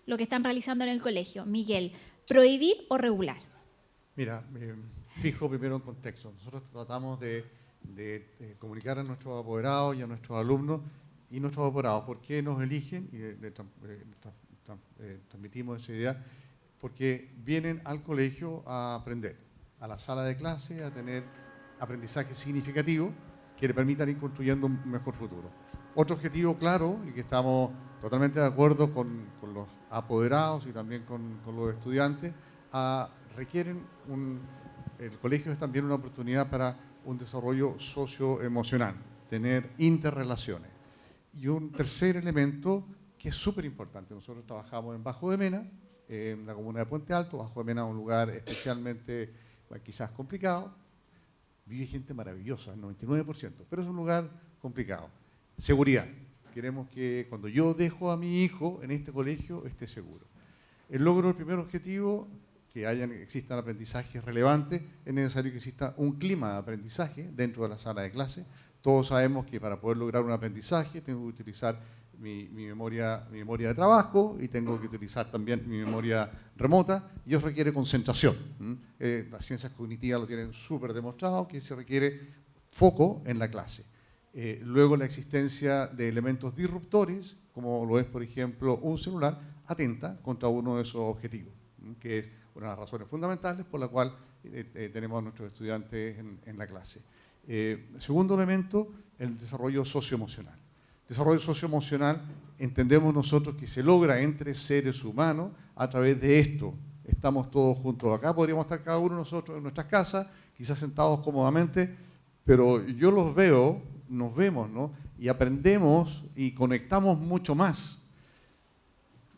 lo que están realizando en el colegio. Miguel, ¿prohibir o regular? Mira, fijo primero en contexto. Nosotros tratamos de comunicar a nuestros apoderados y a nuestros alumnos y nuestros apoderados por qué nos eligen, y transmitimos esa idea, porque vienen al colegio a aprender, a la sala de clase, a tener aprendizaje significativo que le permitan ir construyendo un mejor futuro. Otro objetivo claro, y que estamos totalmente de acuerdo con los apoderados y también con los estudiantes, el colegio es también una oportunidad para un desarrollo socioemocional, tener interrelaciones. Y un tercer elemento que es súper importante, nosotros trabajamos en Bajo de Mena, en la comuna de Puente Alto. Bajo de Mena es un lugar especialmente, quizás complicado, vive gente maravillosa, el 99%, pero es un lugar complicado. Seguridad, queremos que cuando yo dejo a mi hijo en este colegio esté seguro. El logro del primer objetivo, que existan aprendizajes relevantes, es necesario que exista un clima de aprendizaje dentro de la sala de clase. Todos sabemos que para poder lograr un aprendizaje tengo que utilizar mi memoria de trabajo, y tengo que utilizar también mi memoria remota, y eso requiere concentración. Las ciencias cognitivas lo tienen súper demostrado, que se requiere foco en la clase. Luego, la existencia de elementos disruptores, como lo es, por ejemplo, un celular, atenta contra uno de esos objetivos, que es una de las razones fundamentales por la cual tenemos a nuestros estudiantes en la clase. Segundo elemento, el desarrollo socioemocional. Desarrollo socioemocional entendemos nosotros que se logra entre seres humanos a través de esto. Estamos todos juntos acá, podríamos estar cada uno de nosotros en nuestras casas, quizás sentados cómodamente, pero yo los veo, nos vemos, ¿no? Y aprendemos y conectamos mucho más.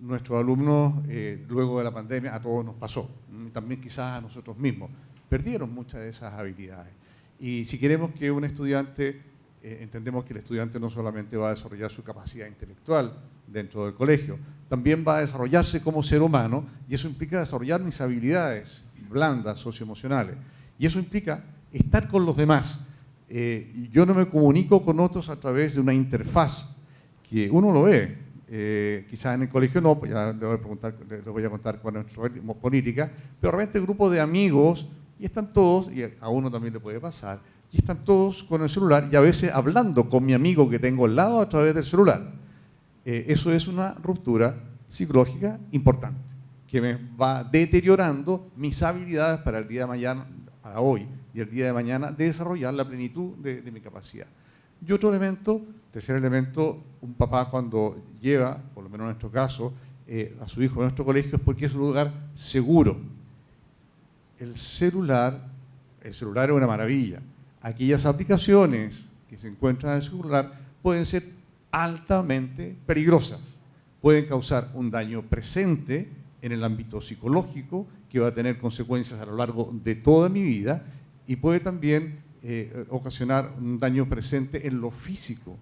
Nuestros alumnos, luego de la pandemia, a todos nos pasó, también quizás a nosotros mismos. perdieron muchas de esas habilidades. Y si queremos que un estudiante, entendemos que el estudiante no solamente va a desarrollar su capacidad intelectual dentro del colegio, también va a desarrollarse como ser humano, y eso implica desarrollar mis habilidades blandas, socioemocionales. Y eso implica estar con los demás. Yo no me comunico con otros a través de una interfaz que uno lo ve. Quizás en el colegio no, ya le voy a contar con nuestra política, pero realmente grupos de amigos, y están todos, y a uno también le puede pasar, y están todos con el celular y a veces hablando con mi amigo que tengo al lado a través del celular. Eso es una ruptura psicológica importante, que me va deteriorando mis habilidades para el día de mañana, para hoy y el día de mañana, de desarrollar la plenitud de mi capacidad. Y otro elemento, tercer elemento, un papá cuando lleva, por lo menos en nuestro caso, a su hijo a nuestro colegio es porque es un lugar seguro. El celular es una maravilla. Aquellas aplicaciones que se encuentran en el celular pueden ser altamente peligrosas. Pueden causar un daño presente en el ámbito psicológico que va a tener consecuencias a lo largo de toda mi vida y puede también ocasionar un daño presente en lo físico.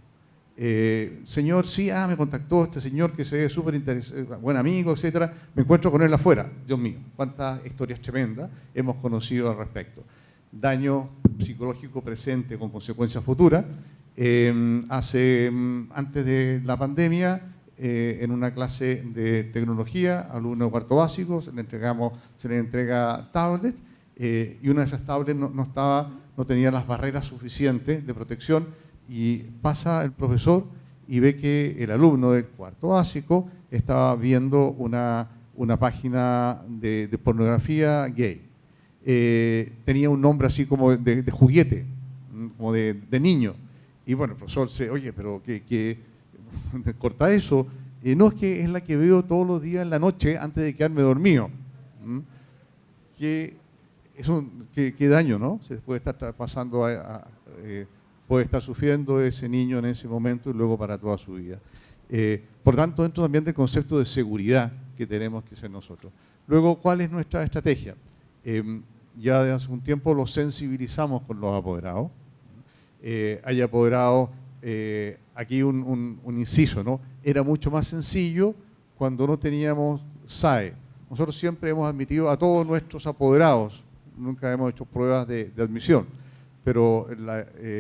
Señor, sí, me contactó este señor que se ve súper interesante, buen amigo, etcétera, me encuentro con él afuera. Dios mío, cuántas historias tremendas hemos conocido al respecto. Daño psicológico presente con consecuencias futuras. Antes de la pandemia, en una clase de tecnología, alumno de cuarto básico, se le entrega tablet, y una de esas tablets no tenía las barreras suficientes de protección, y pasa el profesor y ve que el alumno del cuarto básico estaba viendo una página de pornografía gay. Tenía un nombre así como de juguete, como de niño. Y bueno, el profesor dice, oye, pero ¿qué corta eso? No, es que es la que veo todos los días en la noche antes de quedarme dormido. ¿Qué daño, ¿no? Se puede estar pasando puede estar sufriendo ese niño en ese momento y luego para toda su vida. Por tanto, dentro también del concepto de seguridad que tenemos que ser nosotros. Luego, ¿cuál es nuestra estrategia? Ya de hace un tiempo los sensibilizamos con los apoderados. Hay apoderados, aquí un inciso, ¿no? Era mucho más sencillo cuando no teníamos SAE. Nosotros siempre hemos admitido a todos nuestros apoderados, nunca hemos hecho pruebas de admisión, pero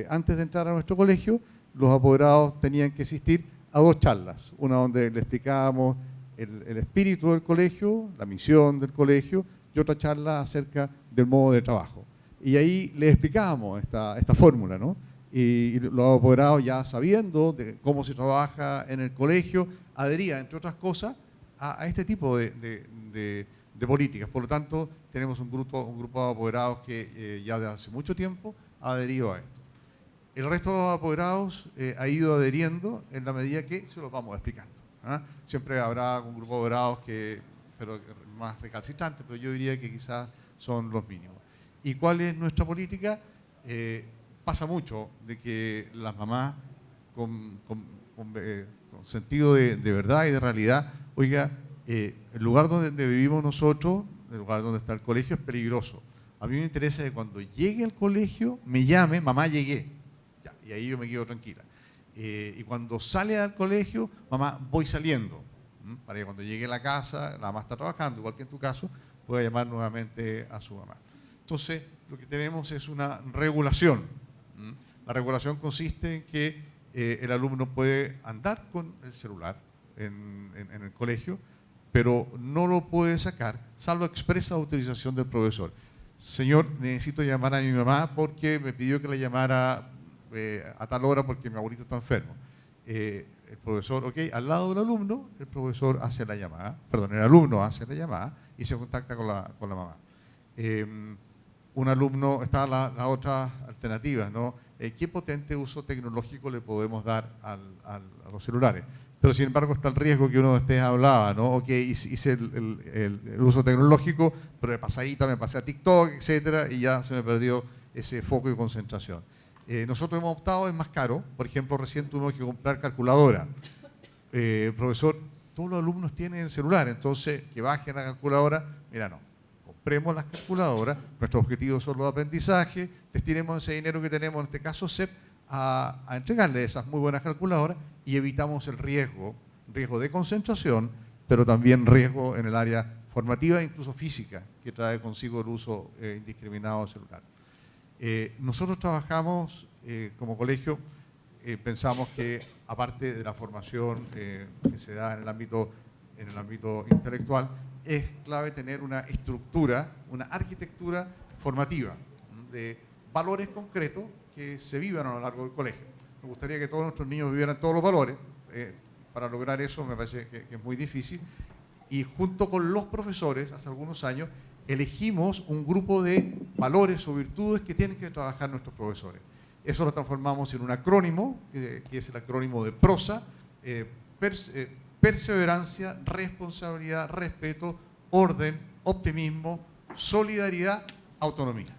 antes de entrar a nuestro colegio, los apoderados tenían que asistir a 2 charlas, una donde le explicábamos el espíritu del colegio, la misión del colegio, y otra charla acerca del modo de trabajo. Y ahí le explicábamos esta fórmula, ¿no? Y los apoderados, ya sabiendo de cómo se trabaja en el colegio, adherían, entre otras cosas, a este tipo de políticas. Por lo tanto, tenemos un grupo de apoderados que ya desde hace mucho tiempo ha adherido a esto. El resto de los apoderados ha ido adheriendo en la medida que se los vamos explicando. Siempre habrá un grupo de apoderados pero más recalcitrantes, pero yo diría que quizás son los mínimos. ¿Y cuál es nuestra política? Pasa mucho de que las mamás con sentido de verdad y de realidad, oiga, el lugar donde vivimos nosotros, el lugar donde está el colegio, es peligroso. A mí me interesa que cuando llegue al colegio me llame, mamá, llegué. Ya, y ahí yo me quedo tranquila. Y cuando sale al colegio, mamá, voy saliendo. Para que cuando llegue a la casa, la mamá está trabajando, igual que en tu caso, pueda llamar nuevamente a su mamá. Entonces, lo que tenemos es una regulación. La regulación consiste en que el alumno puede andar con el celular en el colegio, pero no lo puede sacar, salvo expresa autorización del profesor. Señor, necesito llamar a mi mamá porque me pidió que la llamara a tal hora porque mi abuelito está enfermo. El profesor, ok, al lado del alumno, el profesor hace la llamada, perdón, el alumno hace la llamada y se contacta con la mamá. Un alumno, está la otra alternativa, ¿no? ¿Qué potente uso tecnológico le podemos dar a los celulares? Pero sin embargo está el riesgo que uno de ustedes hablaba, ¿no? Ok, hice el uso tecnológico, pero de pasadita me pasé a TikTok, etcétera, y ya se me perdió ese foco y concentración. Nosotros hemos optado, es más caro. Por ejemplo, recién tuvimos que comprar calculadora. Profesor, todos los alumnos tienen el celular, entonces que bajen la calculadora. Mira, no. compremos las calculadoras, nuestros objetivos son los aprendizajes, destinemos ese dinero que tenemos, en este caso CEP, a entregarle esas muy buenas calculadoras y evitamos el riesgo de concentración, pero también riesgo en el área formativa e incluso física, que trae consigo el uso indiscriminado del celular. Nosotros trabajamos como colegio, pensamos que aparte de la formación que se da en el ámbito intelectual, es clave tener una estructura, una arquitectura formativa de valores concretos que se vivan a lo largo del colegio. Me gustaría que todos nuestros niños vivieran todos los valores. Para lograr eso me parece que es muy difícil. Y junto con los profesores, hace algunos años, elegimos un grupo de valores o virtudes que tienen que trabajar nuestros profesores. Eso lo transformamos en un acrónimo, que es el acrónimo de PROSA, perseverancia, responsabilidad, respeto, orden, optimismo, solidaridad, autonomía.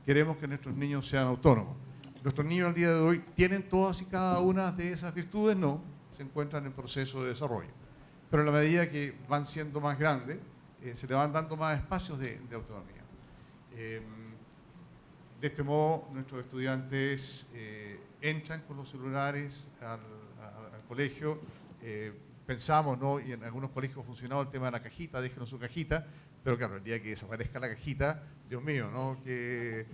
Queremos que nuestros niños sean autónomos. Nuestros niños al día de hoy tienen todas y cada una de esas virtudes, no, se encuentran en proceso de desarrollo. Pero en la medida que van siendo más grandes, se le van dando más espacios de autonomía. De este modo, nuestros estudiantes entran con los celulares al colegio. Pensamos, ¿no? Y en algunos colegios ha funcionado el tema de la cajita, déjenos su cajita, pero claro, el día que desaparezca la cajita, Dios mío, ¿no? Que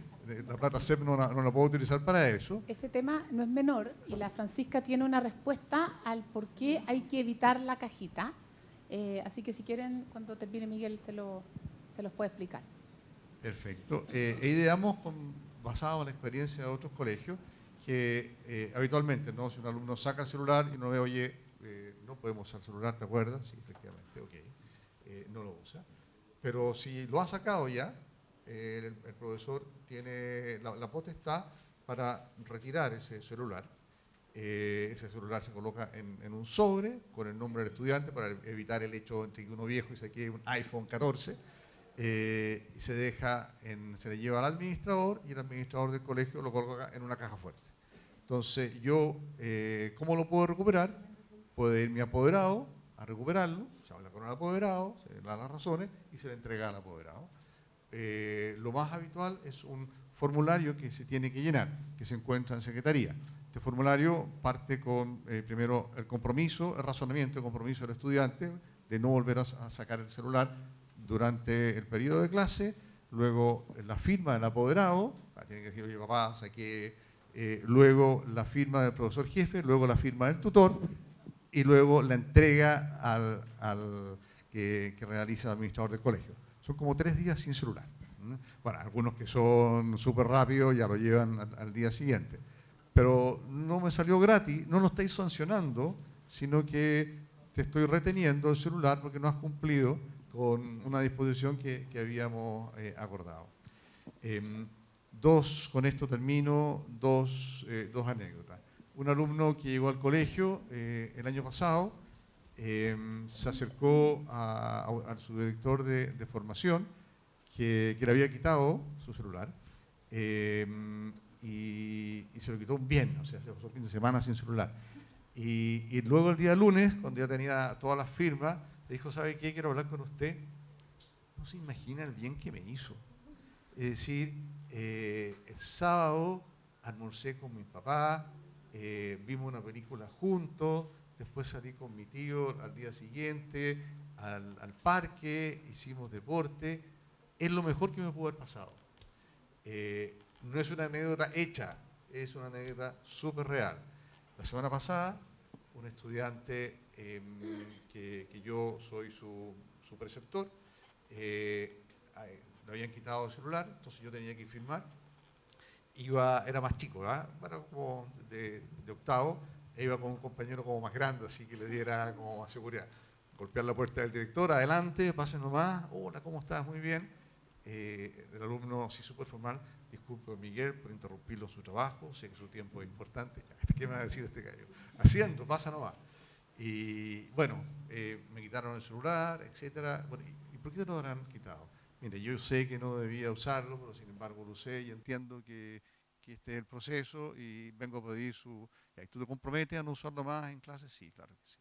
la plata CEP no la puedo utilizar para eso. Ese tema no es menor y la Francisca tiene una respuesta al por qué hay que evitar la cajita. Así que si quieren, cuando termine Miguel, se los puede explicar. Perfecto. Ideamos, basado en la experiencia de otros colegios, que habitualmente, ¿no? Si un alumno saca el celular y uno ve, oye, no podemos usar el celular, ¿te acuerdas? Sí, efectivamente, ok, no lo usa. Pero si lo ha sacado ya, el profesor tiene la potestad para retirar ese celular. Ese celular se coloca en un sobre con el nombre del estudiante para evitar el hecho entre que uno viejo y se quede un iPhone 14. Se le lleva al administrador y el administrador del colegio lo coloca en una caja fuerte. Entonces yo, ¿cómo lo puedo recuperar? Puede ir mi apoderado a recuperarlo, se habla con el apoderado, se le dan las razones y se le entrega al apoderado. Lo más habitual es un formulario que se tiene que llenar, que se encuentra en secretaría. Este formulario parte con primero el compromiso, el razonamiento de compromiso del estudiante de no volver a sacar el celular durante el periodo de clase, luego la firma del apoderado, tiene que decir, oye papá, saqué, luego la firma del profesor jefe, luego la firma del tutor y luego la entrega al que realiza el administrador del colegio. Son como 3 días sin celular. Bueno, algunos que son súper rápidos ya lo llevan al día siguiente. Pero no me salió gratis, no lo estáis sancionando, sino que te estoy reteniendo el celular porque no has cumplido con una disposición que habíamos acordado. Con esto termino, dos anécdotas. Un alumno que llegó al colegio el año pasado se acercó a su director de formación que le había quitado su celular y se lo quitó bien, o sea, se pasó el fin de semana sin celular. Y luego el día lunes, cuando ya tenía todas las firmas, le dijo, ¿sabe qué? Quiero hablar con usted. No se imagina el bien que me hizo. Es decir, el sábado almorcé con mi papá, vimos una película juntos, después salí con mi tío al día siguiente al parque, hicimos deporte. Es lo mejor que me pudo haber pasado. No es una anécdota hecha, es una anécdota súper real. La semana pasada, un estudiante que yo soy su preceptor, le habían quitado el celular, entonces yo tenía que firmar. Era más chico, ¿verdad? Era como de octavo, e iba con un compañero como más grande, así que le diera como más seguridad. Golpear la puerta del director, adelante, pasen nomás, hola, ¿cómo estás? Muy bien. El alumno, sí, súper formal, disculpe Miguel por interrumpirlo en su trabajo, sé que su tiempo es importante. ¿Qué me va a decir este gallo? Asiento, pasa nomás. Y bueno, me quitaron el celular, etcétera. Bueno, ¿y por qué te lo habrán quitado? Mire, yo sé que no debía usarlo, pero sin embargo lo usé y entiendo que este es el proceso y vengo a pedir su... ¿Tú te comprometes a no usarlo más en clase? Sí, claro que sí.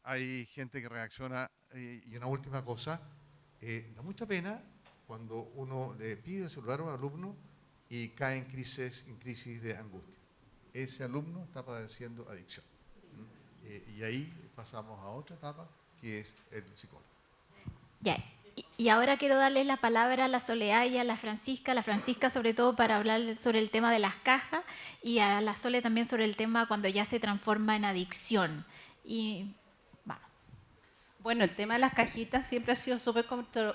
Hay gente que reacciona, y una última cosa, Da mucha pena cuando uno le pide el celular a un alumno y cae en crisis de angustia. Ese alumno está padeciendo adicción. Y ahí pasamos a otra etapa, que es el psicólogo. Ya. Y ahora quiero darle la palabra a la Soledad y a la Francisca sobre todo para hablar sobre el tema de las cajas, y a la Sole también sobre el tema cuando ya se transforma en adicción. Y vamos. Bueno, el tema de las cajitas siempre ha sido súper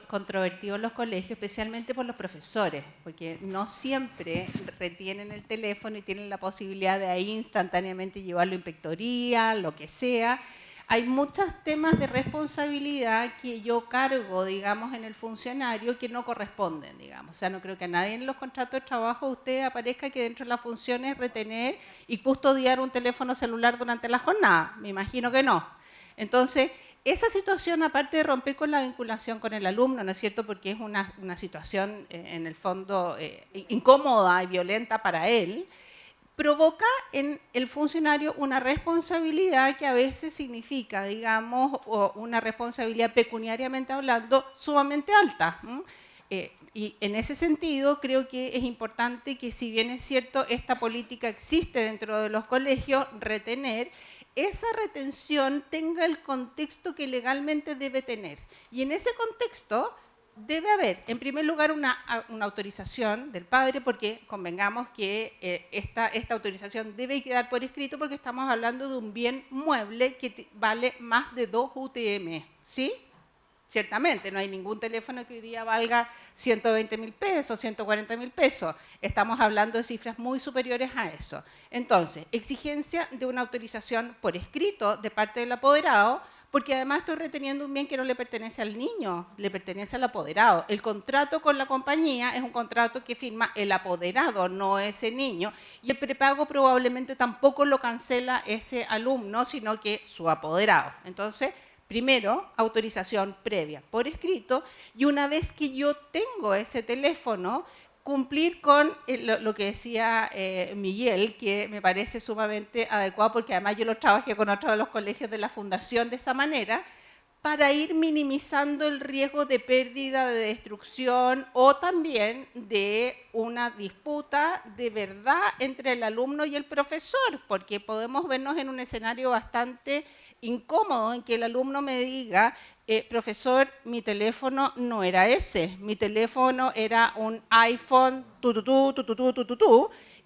controvertido en los colegios, especialmente por los profesores, porque no siempre retienen el teléfono y tienen la posibilidad de ahí instantáneamente llevarlo a inspectoría, lo que sea. Hay muchos temas de responsabilidad que yo cargo, digamos, en el funcionario que no corresponden, digamos. O sea, no creo que a nadie en los contratos de trabajo usted aparezca que dentro de las funciones retener y custodiar un teléfono celular durante la jornada. Me imagino que no. Entonces, esa situación, aparte de romper con la vinculación con el alumno, ¿no es cierto?, porque es una situación, en el fondo, incómoda y violenta para él, provoca en el funcionario una responsabilidad que a veces significa, digamos, una responsabilidad pecuniariamente hablando sumamente alta. Y en ese sentido creo que es importante que, si bien es cierto, esta política existe dentro de los colegios, retener, esa retención tenga el contexto que legalmente debe tener. Y en ese contexto debe haber, en primer lugar, una autorización del padre, porque convengamos que esta autorización debe quedar por escrito, porque estamos hablando de un bien mueble que vale más de 2 UTM, ¿sí? Ciertamente, no hay ningún teléfono que hoy día valga 120.000 pesos, 140.000 pesos. Estamos hablando de cifras muy superiores a eso. Entonces, exigencia de una autorización por escrito de parte del apoderado, porque además estoy reteniendo un bien que no le pertenece al niño, le pertenece al apoderado. El contrato con la compañía es un contrato que firma el apoderado, no ese niño, y el prepago probablemente tampoco lo cancela ese alumno, sino que su apoderado. Entonces, primero, autorización previa por escrito, y una vez que yo tengo ese teléfono, cumplir con lo que decía Miguel, que me parece sumamente adecuado, porque además yo lo trabajé con otros de los colegios de la Fundación de esa manera, para ir minimizando el riesgo de pérdida, de destrucción o también de una disputa de verdad entre el alumno y el profesor, porque podemos vernos en un escenario bastante incómodo en que el alumno me diga, profesor, mi teléfono no era ese, mi teléfono era un iPhone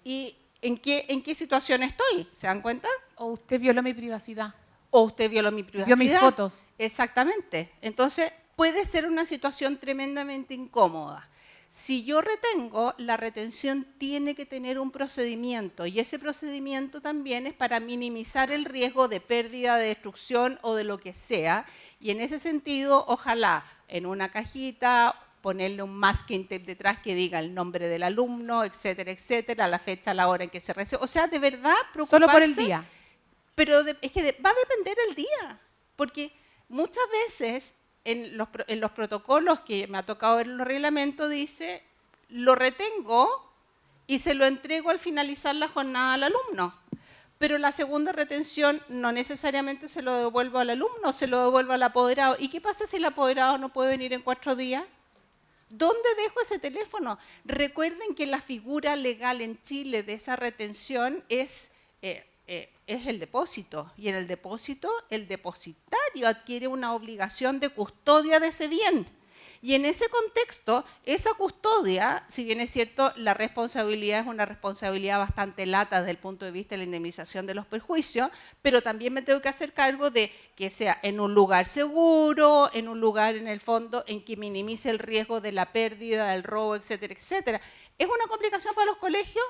y ¿en qué situación estoy? ¿Se dan cuenta? O usted violó mi privacidad. O usted violó mi privacidad. Vio mis fotos. Exactamente. Entonces, puede ser una situación tremendamente incómoda. Si yo retengo, la retención tiene que tener un procedimiento, y ese procedimiento también es para minimizar el riesgo de pérdida, de destrucción o de lo que sea. Y en ese sentido, ojalá en una cajita ponerle un masking tape detrás que diga el nombre del alumno, etcétera, etcétera, la fecha, la hora en que se recibe. O sea, de verdad, preocuparse. Solo por el día. Pero es que va a depender el día, porque muchas veces en los protocolos que me ha tocado ver en los reglamentos dice, lo retengo y se lo entrego al finalizar la jornada al alumno. Pero la segunda retención no necesariamente se lo devuelvo al alumno, se lo devuelvo al apoderado. ¿Y qué pasa si el apoderado no puede venir en 4 días? ¿Dónde dejo ese teléfono? Recuerden que la figura legal en Chile de esa retención es el depósito, y en el depósito el depositario adquiere una obligación de custodia de ese bien. Y en ese contexto, esa custodia, si bien es cierto, la responsabilidad es una responsabilidad bastante lata desde el punto de vista de la indemnización de los perjuicios, pero también me tengo que hacer cargo de que sea en un lugar seguro, en un lugar en el fondo en que minimice el riesgo de la pérdida, del robo, etcétera, etcétera. ¿Es una complicación para los colegios?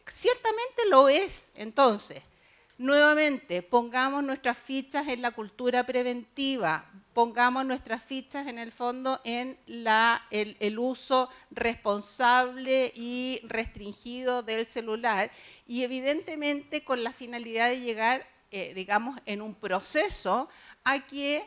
Ciertamente lo es. Entonces, nuevamente, pongamos nuestras fichas en la cultura preventiva, pongamos nuestras fichas en el fondo en el uso responsable y restringido del celular, y evidentemente con la finalidad de llegar, digamos, en un proceso a que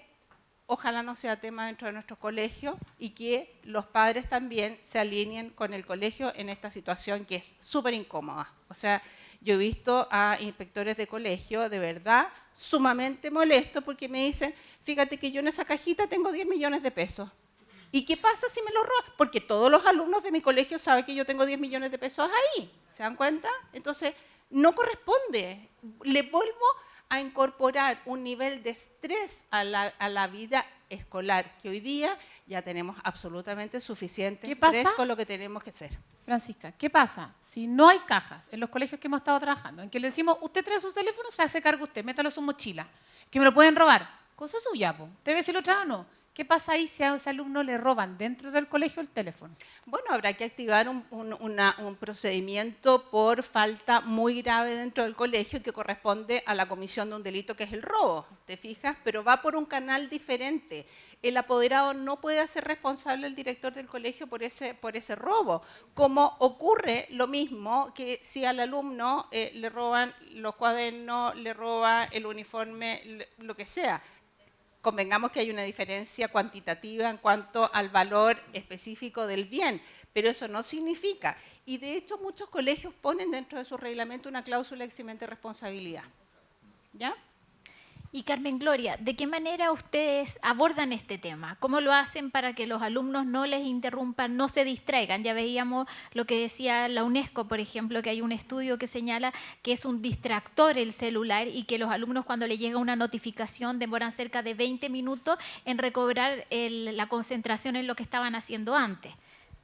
ojalá no sea tema dentro de nuestros colegios, y que los padres también se alineen con el colegio en esta situación que es súper incómoda. O sea, yo he visto a inspectores de colegio de verdad sumamente molestos porque me dicen, fíjate que yo en esa cajita tengo 10 millones de pesos. ¿Y qué pasa si me lo roban? Porque todos los alumnos de mi colegio saben que yo tengo 10 millones de pesos ahí. ¿Se dan cuenta? Entonces, no corresponde. Le vuelvo a incorporar un nivel de estrés a la vida escolar, que hoy día ya tenemos absolutamente suficiente ¿Qué estrés pasa? con lo que tenemos que hacer. Francisca, ¿qué pasa si no hay cajas en los colegios que hemos estado trabajando, en que le decimos, usted trae su teléfono, se hace cargo usted, métalo en su mochila, que me lo pueden robar? Cosa suya, po. ¿Usted ve si lo trae o no? ¿Qué pasa ahí si a ese alumno le roban dentro del colegio el teléfono? Bueno, habrá que activar un procedimiento por falta muy grave dentro del colegio que corresponde a la comisión de un delito que es el robo, ¿te fijas? Pero va por un canal diferente. El apoderado no puede hacer responsable al director del colegio por ese robo, como ocurre lo mismo que si al alumno le roban los cuadernos, le roba el uniforme, lo que sea. Convengamos que hay una diferencia cuantitativa en cuanto al valor específico del bien, pero eso no significa, y de hecho muchos colegios ponen dentro de su reglamento una cláusula eximente de responsabilidad. ¿Ya? Y Carmen Gloria, ¿de qué manera ustedes abordan este tema? ¿Cómo lo hacen para que los alumnos no les interrumpan, no se distraigan? Ya veíamos lo que decía la UNESCO, por ejemplo, que hay un estudio que señala que es un distractor el celular y que los alumnos cuando les llega una notificación demoran cerca de 20 minutos en recobrar la concentración en lo que estaban haciendo antes.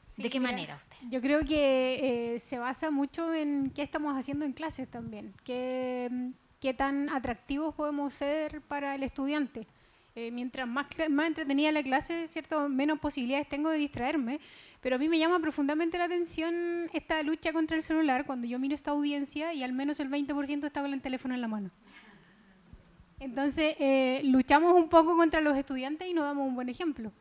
Sí, ¿De qué mira, manera usted? Yo creo que se basa mucho en qué estamos haciendo en clases también, qué tan atractivos podemos ser para el estudiante. Mientras más entretenida la clase, ¿cierto? Menos posibilidades tengo de distraerme, pero a mí me llama profundamente la atención esta lucha contra el celular cuando yo miro esta audiencia y al menos el 20% está con el teléfono en la mano. Entonces, luchamos un poco contra los estudiantes y no damos un buen ejemplo.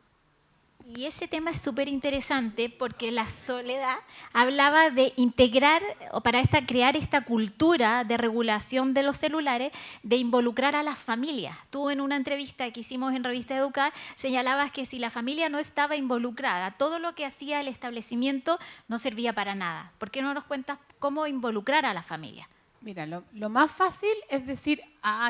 Y ese tema es súper interesante porque la Soledad hablaba de integrar, o para crear esta cultura de regulación de los celulares, de involucrar a las familias. Tú en una entrevista que hicimos en Revista Educar señalabas que si la familia no estaba involucrada, todo lo que hacía el establecimiento no servía para nada. ¿Por qué no nos cuentas cómo involucrar a la familia? Mira, lo más fácil es decir,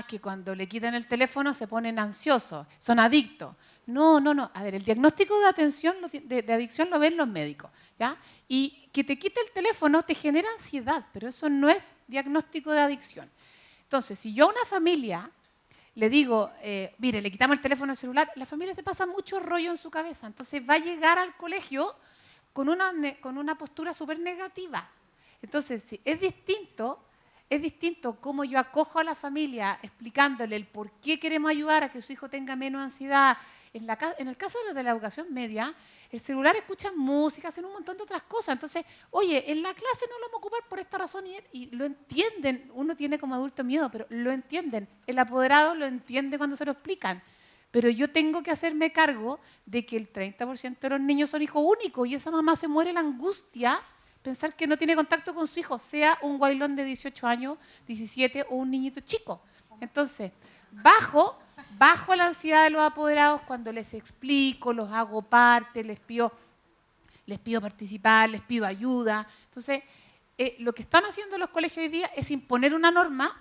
que cuando le quitan el teléfono se ponen ansiosos, son adictos. No. A ver, el diagnóstico de adicción lo ven los médicos, ¿ya? Y que te quite el teléfono te genera ansiedad, pero eso no es diagnóstico de adicción. Entonces, si yo a una familia le digo, mire, le quitamos el teléfono al celular, la familia se pasa mucho rollo en su cabeza. Entonces va a llegar al colegio con una postura súper negativa. Entonces, sí, es distinto cómo yo acojo a la familia explicándole el por qué queremos ayudar a que su hijo tenga menos ansiedad. En el caso de la educación media, el celular escucha música, hacen un montón de otras cosas. Entonces, oye, en la clase no lo vamos a ocupar por esta razón y lo entienden. Uno tiene como adulto miedo, pero lo entienden. El apoderado lo entiende cuando se lo explican. Pero yo tengo que hacerme cargo de que el 30% de los niños son hijos únicos y esa mamá se muere la angustia pensar que no tiene contacto con su hijo, sea un guaylón de 18 años, 17 o un niñito chico. Entonces, bajo la ansiedad de los apoderados cuando les explico, los hago parte, les pido participar, les pido ayuda. Entonces, lo que están haciendo los colegios hoy día es imponer una norma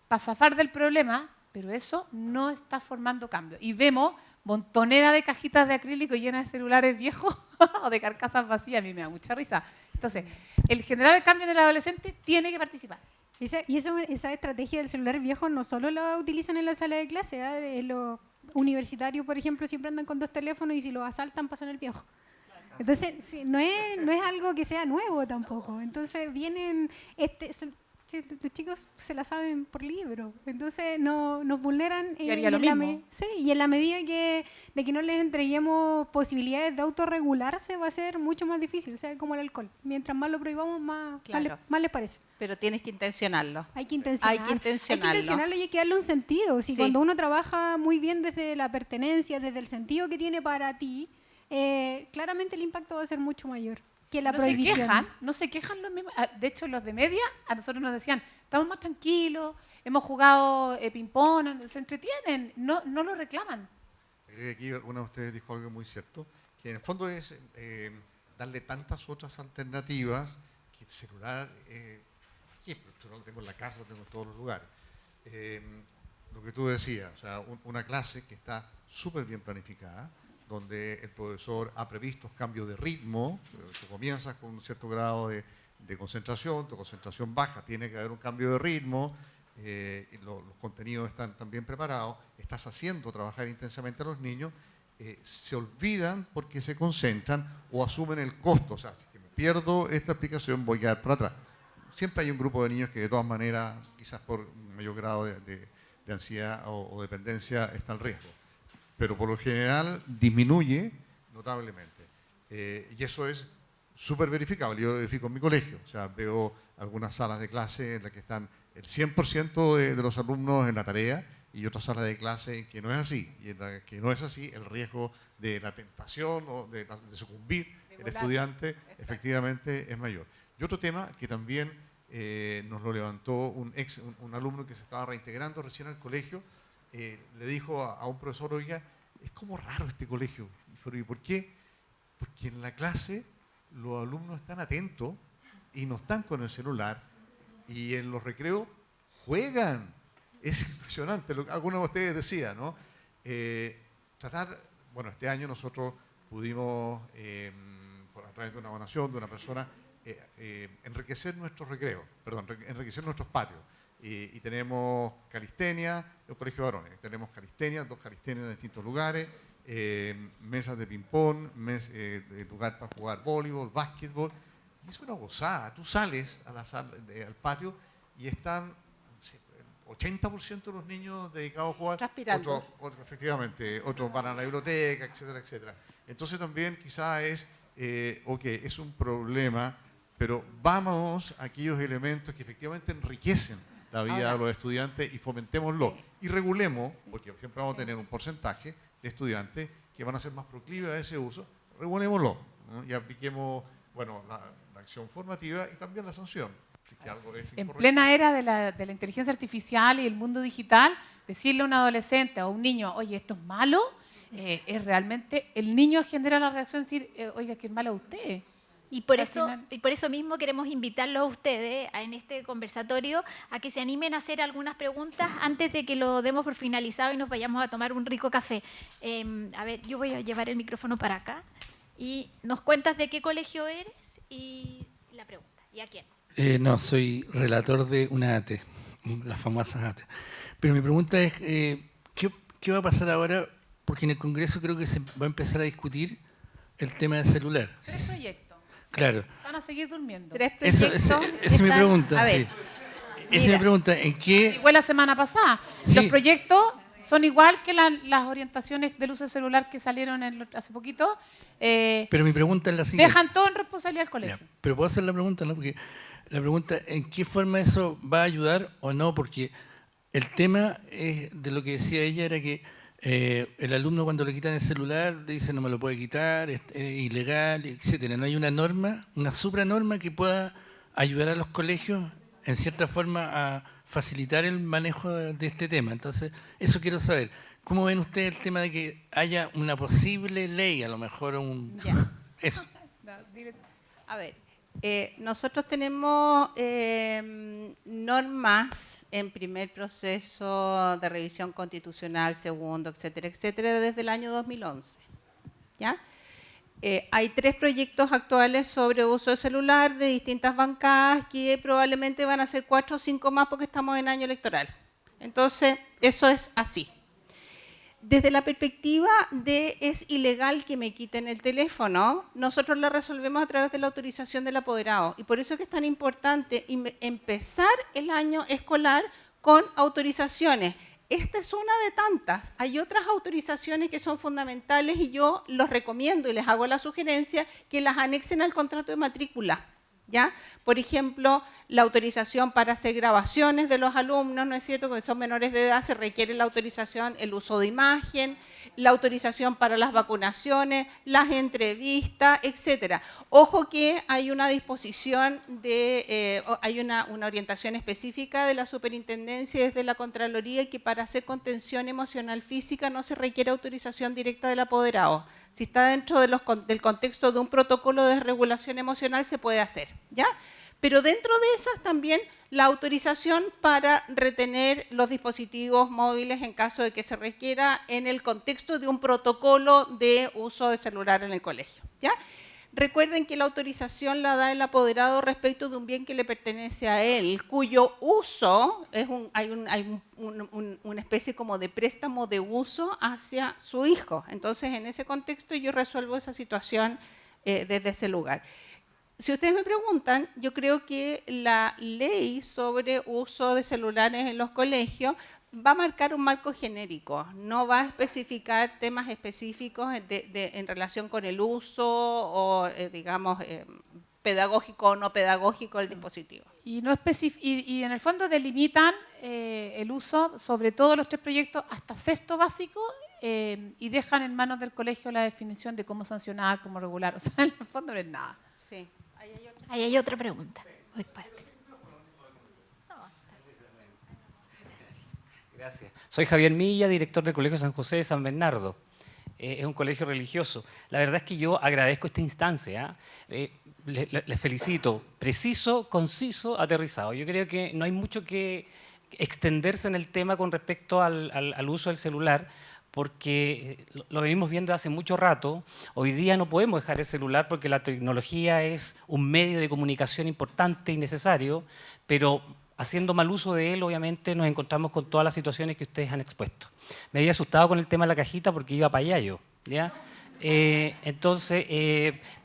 para zafar del problema, pero eso no está formando cambio. Y vemos montonera de cajitas de acrílico llenas de celulares viejos o de carcasas vacías. A mí me da mucha risa. Entonces, el generar el cambio en el adolescente tiene que participar. Esa estrategia del celular viejo no solo la utilizan en la sala de clase, los universitarios, por ejemplo, siempre andan con 2 teléfonos y si los asaltan pasan el viejo. Entonces, sí, no es algo que sea nuevo tampoco. Entonces, vienen... los chicos se la saben por libro, entonces nos vulneran y haría lo mismo. Y en la medida de que no les entreguemos posibilidades de autorregularse va a ser mucho más difícil, o sea, como el alcohol, mientras más lo prohibamos más les parece. Pero tienes que intencionarlo. Hay que intencionarlo y hay que darle un sentido. Si cuando uno trabaja muy bien desde la pertenencia, desde el sentido que tiene para ti, claramente el impacto va a ser mucho mayor que la prohibición. No se quejan los mismos. De hecho, los de media a nosotros nos decían, estamos más tranquilos, hemos jugado ping-pong, se entretienen, no lo reclaman. Creo que aquí alguna de ustedes dijo algo muy cierto, que en el fondo es darle tantas otras alternativas que el celular, esto no lo tengo en la casa, lo tengo en todos los lugares. Lo que tú decías, o sea, una clase que está súper bien planificada, donde el profesor ha previsto cambios de ritmo. Tú comienzas con un cierto grado de concentración, tu concentración baja, tiene que haber un cambio de ritmo, y los contenidos están también preparados, estás haciendo trabajar intensamente a los niños, se olvidan porque se concentran o asumen el costo. O sea, si que me pierdo esta explicación voy a quedar para atrás. Siempre hay un grupo de niños que de todas maneras, quizás por un mayor grado de ansiedad o dependencia, está en riesgo. Pero por lo general disminuye notablemente. Y eso es súper verificable. Yo lo verifico en mi colegio. O sea, veo algunas salas de clase en las que están el 100% de los alumnos en la tarea y otras salas de clase en que no es así. Y en la que no es así, el riesgo de la tentación o de sucumbir el estudiante efectivamente es mayor. Y otro tema que también nos lo levantó un alumno que se estaba reintegrando recién al colegio, le dijo a un profesor: oiga, es como raro este colegio. ¿Y por qué? Porque en la clase los alumnos están atentos y no están con el celular, y en los recreos juegan. Es impresionante lo que algunos de ustedes decían, ¿no? Bueno, este año nosotros pudimos, a través de una donación de una persona, enriquecer nuestros recreos, enriquecer nuestros patios. Y tenemos calistenia, un colegio de varones, tenemos calistenia, 2 calistenias en distintos lugares, mesas de ping-pong, lugar para jugar voleibol, básquetbol. Y es una gozada. Tú sales a al patio y están, no sé, el 80% de los niños dedicados a jugar. Transpirando. Efectivamente, otros van a la biblioteca, etcétera, etcétera. Entonces también quizás es, es un problema, pero vamos a aquellos elementos que efectivamente enriquecen la vida de los estudiantes y fomentémoslo. Sí. Y regulemos, porque siempre vamos a tener un porcentaje de estudiantes que van a ser más proclives a ese uso, regulémoslo, ¿no? Y apliquemos, bueno, la acción formativa y también la sanción. Que algo es en plena era de la inteligencia artificial y el mundo digital, decirle a un adolescente o a un niño: oye, esto es malo, es realmente, el niño genera la reacción de decir: oiga, que es malo usted. Y por eso mismo queremos invitarlos a ustedes en este conversatorio a que se animen a hacer algunas preguntas antes de que lo demos por finalizado y nos vayamos a tomar un rico café. A ver, yo voy a llevar el micrófono para acá y nos cuentas de qué colegio eres y la pregunta. ¿Y a quién? No, soy relator de una ATE, las famosas ATE. Pero mi pregunta es, ¿qué va a pasar ahora? Porque en el Congreso creo que se va a empezar a discutir el tema del celular. 3 proyectos. Claro. Van a seguir durmiendo. 3 proyectos. Esa es mi pregunta. A ver, sí. Esa es mi pregunta. ¿En qué? Igual la semana pasada. Sí. Los proyectos son igual que las orientaciones del uso del celular que salieron hace poquito. Pero mi pregunta es la siguiente. Dejan todo en responsabilidad del colegio. Ya, pero puedo hacer la pregunta, ¿no? Porque la pregunta, ¿en qué forma eso va a ayudar o no? Porque el tema de lo que decía ella era que el alumno, cuando le quitan el celular, le dice: no me lo puede quitar, es ilegal, etcétera. No hay una norma, una supranorma que pueda ayudar a los colegios en cierta forma a facilitar el manejo de este tema. Entonces, eso quiero saber. ¿Cómo ven ustedes el tema de que haya una posible ley, a lo mejor eso? A ver, nosotros tenemos normas en primer proceso de revisión constitucional, segundo, etcétera, etcétera, desde el año 2011. ¿Ya? Hay 3 proyectos actuales sobre uso de celular de distintas bancadas que probablemente van a ser 4 o 5 más porque estamos en año electoral. Entonces, eso es así. Desde la perspectiva de es ilegal que me quiten el teléfono, nosotros lo resolvemos a través de la autorización del apoderado. Y por eso es que es tan importante empezar el año escolar con autorizaciones. Esta es una de tantas. Hay otras autorizaciones que son fundamentales y yo los recomiendo y les hago la sugerencia que las anexen al contrato de matrícula. ¿Ya? Por ejemplo, la autorización para hacer grabaciones de los alumnos, ¿no es cierto? Porque son menores de edad, se requiere la autorización, el uso de imagen, la autorización para las vacunaciones, las entrevistas, etcétera. Ojo que hay una disposición, hay una orientación específica de la superintendencia y desde la Contraloría que para hacer contención emocional física no se requiere autorización directa del apoderado. Si está dentro del contexto de un protocolo de regulación emocional, se puede hacer, ¿ya? Pero dentro de esas también la autorización para retener los dispositivos móviles en caso de que se requiera en el contexto de un protocolo de uso de celular en el colegio, ¿ya? Recuerden que la autorización la da el apoderado respecto de un bien que le pertenece a él, cuyo uso, hay una especie como de préstamo de uso hacia su hijo. Entonces, en ese contexto yo resuelvo esa situación desde ese lugar. Si ustedes me preguntan, yo creo que la ley sobre uso de celulares en los colegios va a marcar un marco genérico, no va a especificar temas específicos en relación con el uso o, digamos, pedagógico o no pedagógico del dispositivo. Y en el fondo delimitan el uso sobre todos los 3 proyectos hasta sexto básico y dejan en manos del colegio la definición de cómo sancionar, cómo regular. O sea, en el fondo no es nada. Sí. Ahí hay otra pregunta. Voy para acá. Gracias. Soy Javier Milla, director del Colegio San José de San Bernardo. Es un colegio religioso. La verdad es que yo agradezco esta instancia. Les felicito. Preciso, conciso, aterrizado. Yo creo que no hay mucho que extenderse en el tema con respecto al uso del celular, porque lo venimos viendo hace mucho rato. Hoy día no podemos dejar el celular porque la tecnología es un medio de comunicación importante y necesario, pero haciendo mal uso de él, obviamente, nos encontramos con todas las situaciones que ustedes han expuesto. Me había asustado con el tema de la cajita porque iba para allá yo, ¿ya?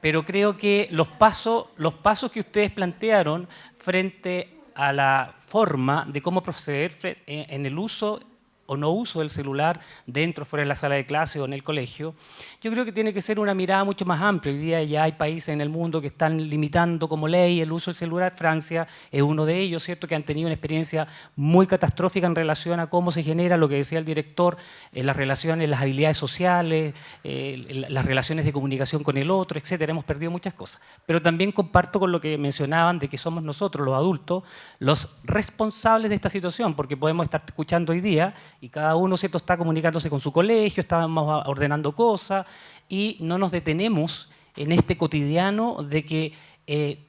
Pero creo que los pasos que ustedes plantearon frente a la forma de cómo proceder en el uso o no uso del celular dentro o fuera de la sala de clase o en el colegio, yo creo que tiene que ser una mirada mucho más amplia. Hoy día ya hay países en el mundo que están limitando como ley el uso del celular. Francia es uno de ellos, ¿cierto?, que han tenido una experiencia muy catastrófica en relación a cómo se genera, lo que decía el director, las relaciones, las habilidades sociales, las relaciones de comunicación con el otro, etcétera. Hemos perdido muchas cosas. Pero también comparto con lo que mencionaban de que somos nosotros, los adultos, los responsables de esta situación, porque podemos estar escuchando hoy día y cada uno, ¿cierto?, está comunicándose con su colegio, estamos ordenando cosas y no nos detenemos en este cotidiano de que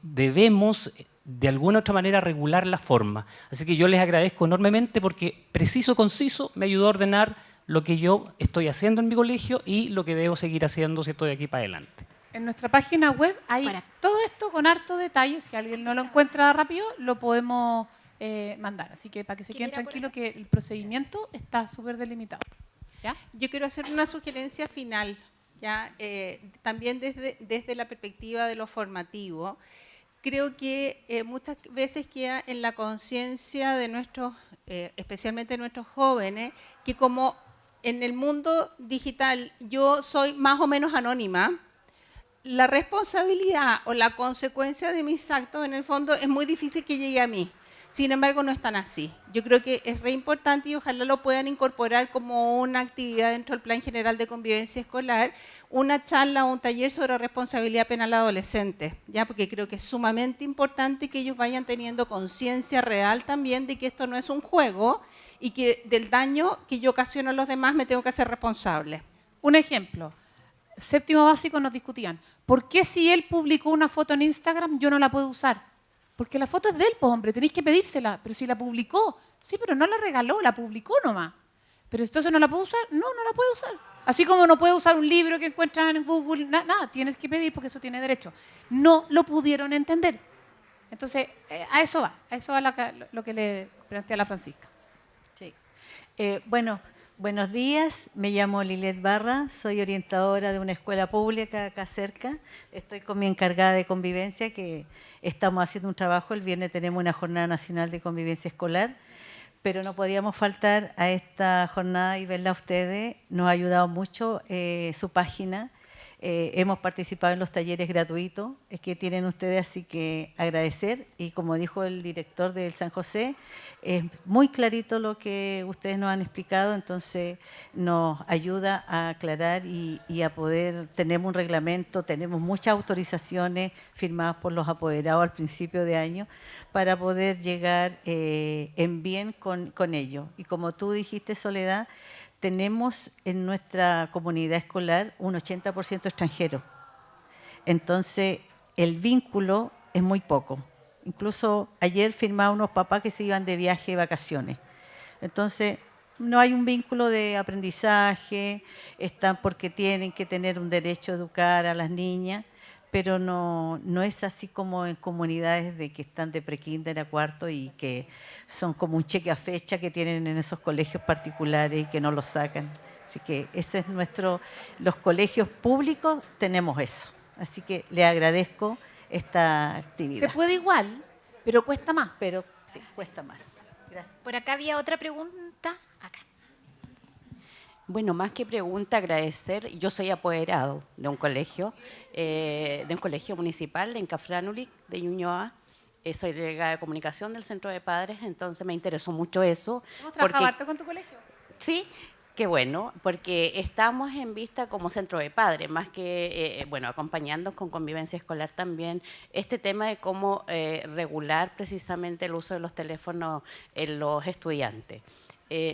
debemos de alguna u otra manera regular la forma. Así que yo les agradezco enormemente porque preciso, conciso, me ayudó a ordenar lo que yo estoy haciendo en mi colegio y lo que debo seguir haciendo, ¿cierto?, de aquí para adelante. En nuestra página web hay todo esto con harto detalle. Si alguien no lo encuentra rápido, lo podemos mandar. Así que para que se queden tranquilos que el procedimiento está súper delimitado. ¿Ya? Yo quiero hacer una sugerencia final, ¿ya? También desde la perspectiva de lo formativo. Creo que muchas veces queda en la conciencia de nuestros, especialmente de nuestros jóvenes, que como en el mundo digital yo soy más o menos anónima, la responsabilidad o la consecuencia de mis actos en el fondo es muy difícil que llegue a mí. Sin embargo, no es tan así. Yo creo que es re importante y ojalá lo puedan incorporar como una actividad dentro del Plan General de Convivencia Escolar, una charla o un taller sobre responsabilidad penal adolescente, ¿ya? Porque creo que es sumamente importante que ellos vayan teniendo conciencia real también de que esto no es un juego y que del daño que yo ocasiono a los demás me tengo que hacer responsable. Un ejemplo. Séptimo básico nos discutían, ¿por qué si él publicó una foto en Instagram yo no la puedo usar? Porque la foto es de él, pues hombre, tenéis que pedírsela. Pero si la publicó, sí, pero no la regaló, la publicó nomás. Pero entonces no la puedo usar, no la puede usar. Así como no puede usar un libro que encuentran en Google, nada, tienes que pedir porque eso tiene derecho. No lo pudieron entender. Entonces, a eso va lo que le plantea la Francisca. Sí. Bueno, buenos días, me llamo Lilet Barra, soy orientadora de una escuela pública acá cerca. Estoy con mi encargada de convivencia, que estamos haciendo un trabajo. El viernes tenemos una jornada nacional de convivencia escolar, pero no podíamos faltar a esta jornada y verla a ustedes. Nos ha ayudado mucho su página. Hemos participado en los talleres gratuitos que tienen ustedes, así que agradecer. Y como dijo el director del San José, es muy clarito lo que ustedes nos han explicado, entonces nos ayuda a aclarar y a poder, tenemos un reglamento, tenemos muchas autorizaciones firmadas por los apoderados al principio de año para poder llegar en bien con ello. Y como tú dijiste, Soledad, tenemos en nuestra comunidad escolar un 80% extranjero. Entonces, el vínculo es muy poco. Incluso ayer firmaban unos papás que se iban de viaje de vacaciones. Entonces, no hay un vínculo de aprendizaje, están porque tienen que tener un derecho a educar a las niñas, pero no es así como en comunidades de que están de prekinder a cuarto y que son como un cheque a fecha que tienen en esos colegios particulares y que no lo sacan. Así que ese es los colegios públicos tenemos eso. Así que le agradezco esta actividad. Se puede igual, pero cuesta más. Pero sí, cuesta más. Gracias. Por acá había otra pregunta. Acá. Bueno, más que pregunta, agradecer. Yo soy apoderado de un colegio municipal en Cafranulic, de Ñuñoa. Soy delegada de comunicación del Centro de Padres, entonces me interesó mucho eso. ¿Hemos trabajado harto con tu colegio? Sí, qué bueno, porque estamos en vista como centro de padres, más que, acompañando con convivencia escolar también, este tema de cómo regular precisamente el uso de los teléfonos en los estudiantes.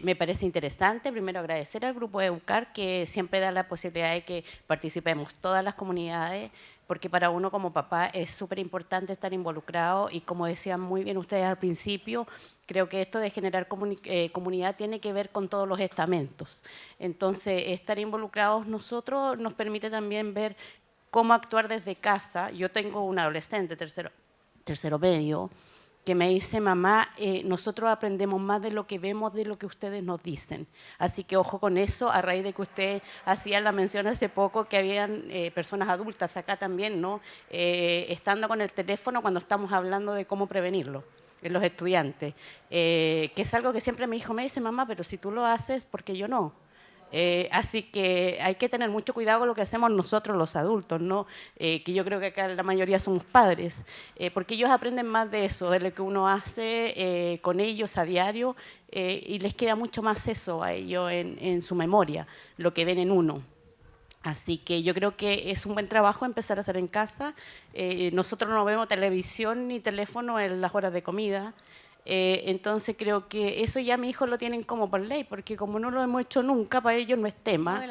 Me parece interesante, primero agradecer al Grupo Educar, que siempre da la posibilidad de que participemos todas las comunidades, porque para uno como papá es súper importante estar involucrado y como decían muy bien ustedes al principio, creo que esto de generar comunidad tiene que ver con todos los estamentos. Entonces, estar involucrados nosotros nos permite también ver cómo actuar desde casa. Yo tengo un adolescente, tercero medio, que me dice, mamá, nosotros aprendemos más de lo que vemos, de lo que ustedes nos dicen. Así que ojo con eso, a raíz de que usted hacía la mención hace poco que habían personas adultas acá también, ¿no? Estando con el teléfono cuando estamos hablando de cómo prevenirlo en los estudiantes. Que es algo que siempre mi hijo me dice, mamá, pero si tú lo haces, ¿por qué yo no? Así que hay que tener mucho cuidado con lo que hacemos nosotros los adultos, ¿no? Que yo creo que acá la mayoría somos padres, porque ellos aprenden más de eso, de lo que uno hace con ellos a diario, y les queda mucho más eso a ellos en su memoria, lo que ven en uno. Así que yo creo que es un buen trabajo empezar a hacer en casa. Nosotros no vemos televisión ni teléfono en las horas de comida. Entonces creo que eso ya mi hijo lo tienen como por ley, porque como no lo hemos hecho nunca, para ellos no es tema.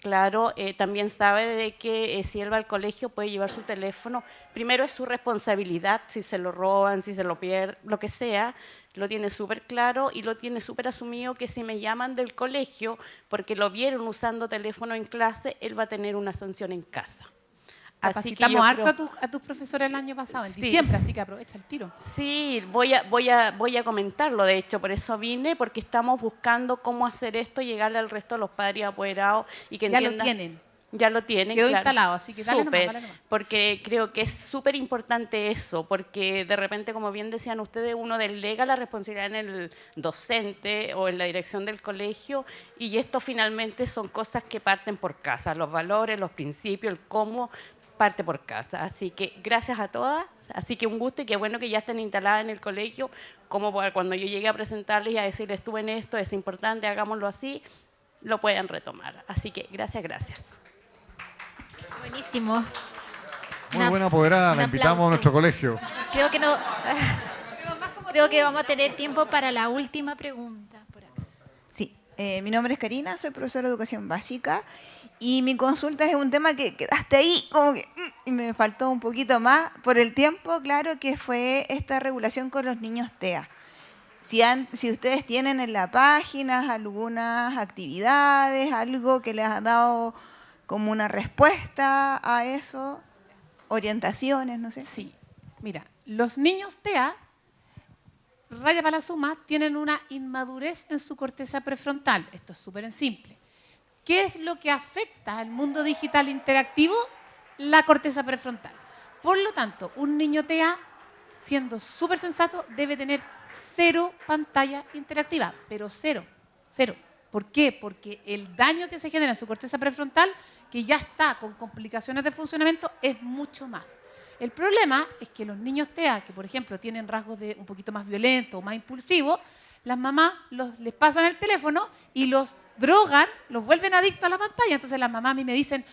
Claro, también sabe de que si él va al colegio puede llevar su teléfono. Primero es su responsabilidad, si se lo roban, si se lo pierden, lo que sea, lo tiene súper claro y lo tiene súper asumido que si me llaman del colegio porque lo vieron usando teléfono en clase, él va a tener una sanción en casa. Capacitamos harto a tus profesores el año pasado, en diciembre, así que aprovecha el tiro. Sí, voy a comentarlo, de hecho, por eso vine, porque estamos buscando cómo hacer esto, llegarle al resto de los padres apoderados y que entiendan. Ya lo tienen. Ya lo tienen, quedó claro. instalado, así que dale nomás, dale nomás. Porque creo que es súper importante eso, porque de repente, como bien decían ustedes, uno delega la responsabilidad en el docente o en la dirección del colegio, y esto finalmente son cosas que parten por casa, los valores, los principios, el cómo parte por casa. Así que gracias a todas, así que un gusto y qué bueno que ya estén instaladas en el colegio, como cuando yo llegue a presentarles y a decirles, estuve en esto, es importante, hagámoslo así, lo puedan retomar. Así que gracias. Buenísimo. Muy buena apoderada, la invitamos a nuestro colegio. Creo que vamos a tener tiempo para la última pregunta. Por acá. Sí, mi nombre es Karina, soy profesora de educación básica y mi consulta es un tema que quedaste ahí como que y me faltó un poquito más por el tiempo, claro, que fue esta regulación con los niños TEA. Si ustedes tienen en la página algunas actividades, algo que les ha dado como una respuesta a eso, orientaciones, no sé. Sí, mira, los niños TEA, raya para la suma, tienen una inmadurez en su corteza prefrontal. Esto es súper simple. ¿Qué es lo que afecta al mundo digital interactivo? La corteza prefrontal. Por lo tanto, un niño TEA, siendo súper sensato, debe tener 0 pantalla interactiva, pero 0. ¿Por qué? Porque el daño que se genera en su corteza prefrontal, que ya está con complicaciones de funcionamiento, es mucho más. El problema es que los niños TEA, que por ejemplo tienen rasgos de un poquito más violentos o más impulsivos, las mamás les pasan el teléfono y los drogan, los vuelven adictos a la pantalla. Entonces las mamás a mí me dicen,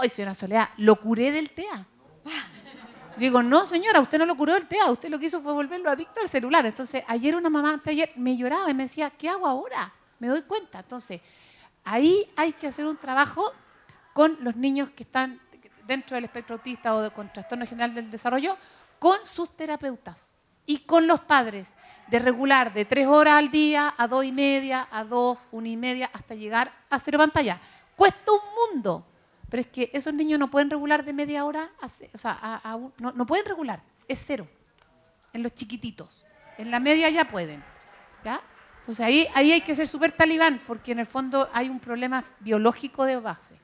¡ay, señora Soledad, lo curé del TEA! Digo, no señora, usted no lo curó del TEA, usted lo que hizo fue volverlo adicto al celular. Entonces ayer una mamá, anteayer, me lloraba y me decía, ¿qué hago ahora? Me doy cuenta. Entonces, ahí hay que hacer un trabajo con los niños que están dentro del espectro autista o con trastorno general del desarrollo, con sus terapeutas y con los padres, de regular de 3 horas al día a 2:30, a 2, 1:30, hasta llegar a 0 pantalla. Cuesta un mundo, pero es que esos niños no pueden regular de media hora, no pueden regular, es 0, en los chiquititos. En la media ya pueden, ¿ya? Entonces ahí hay que ser súper talibán, porque en el fondo hay un problema biológico de base.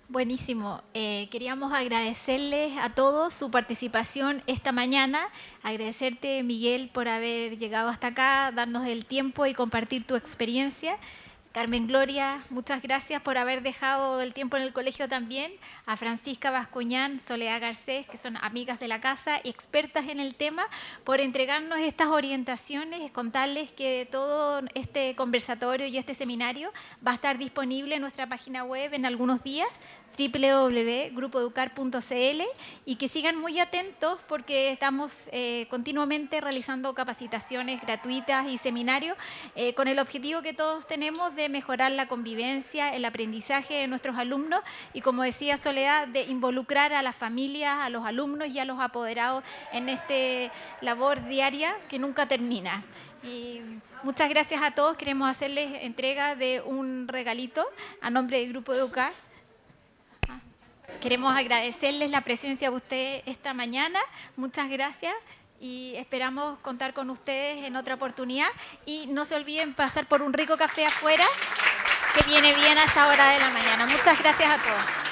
Buenísimo. Queríamos agradecerles a todos su participación esta mañana. Agradecerte, Miguel, por haber llegado hasta acá, darnos el tiempo y compartir tu experiencia. Carmen Gloria, muchas gracias por haber dejado el tiempo en el colegio también. A Francisca Bascuñán, Soledad Garcés, que son amigas de la casa y expertas en el tema, por entregarnos estas orientaciones, contarles que todo este conversatorio y este seminario va a estar disponible en nuestra página web en algunos días, www.grupoeducar.cl, y que sigan muy atentos porque estamos continuamente realizando capacitaciones gratuitas y seminarios con el objetivo que todos tenemos de mejorar la convivencia, el aprendizaje de nuestros alumnos y, como decía Soledad, de involucrar a las familias, a los alumnos y a los apoderados en esta labor diaria que nunca termina. Y muchas gracias a todos. Queremos hacerles entrega de un regalito a nombre del Grupo Educar. Queremos agradecerles la presencia de ustedes esta mañana. Muchas gracias y esperamos contar con ustedes en otra oportunidad. Y no se olviden pasar por un rico café afuera, que viene bien a esta hora de la mañana. Muchas gracias a todos.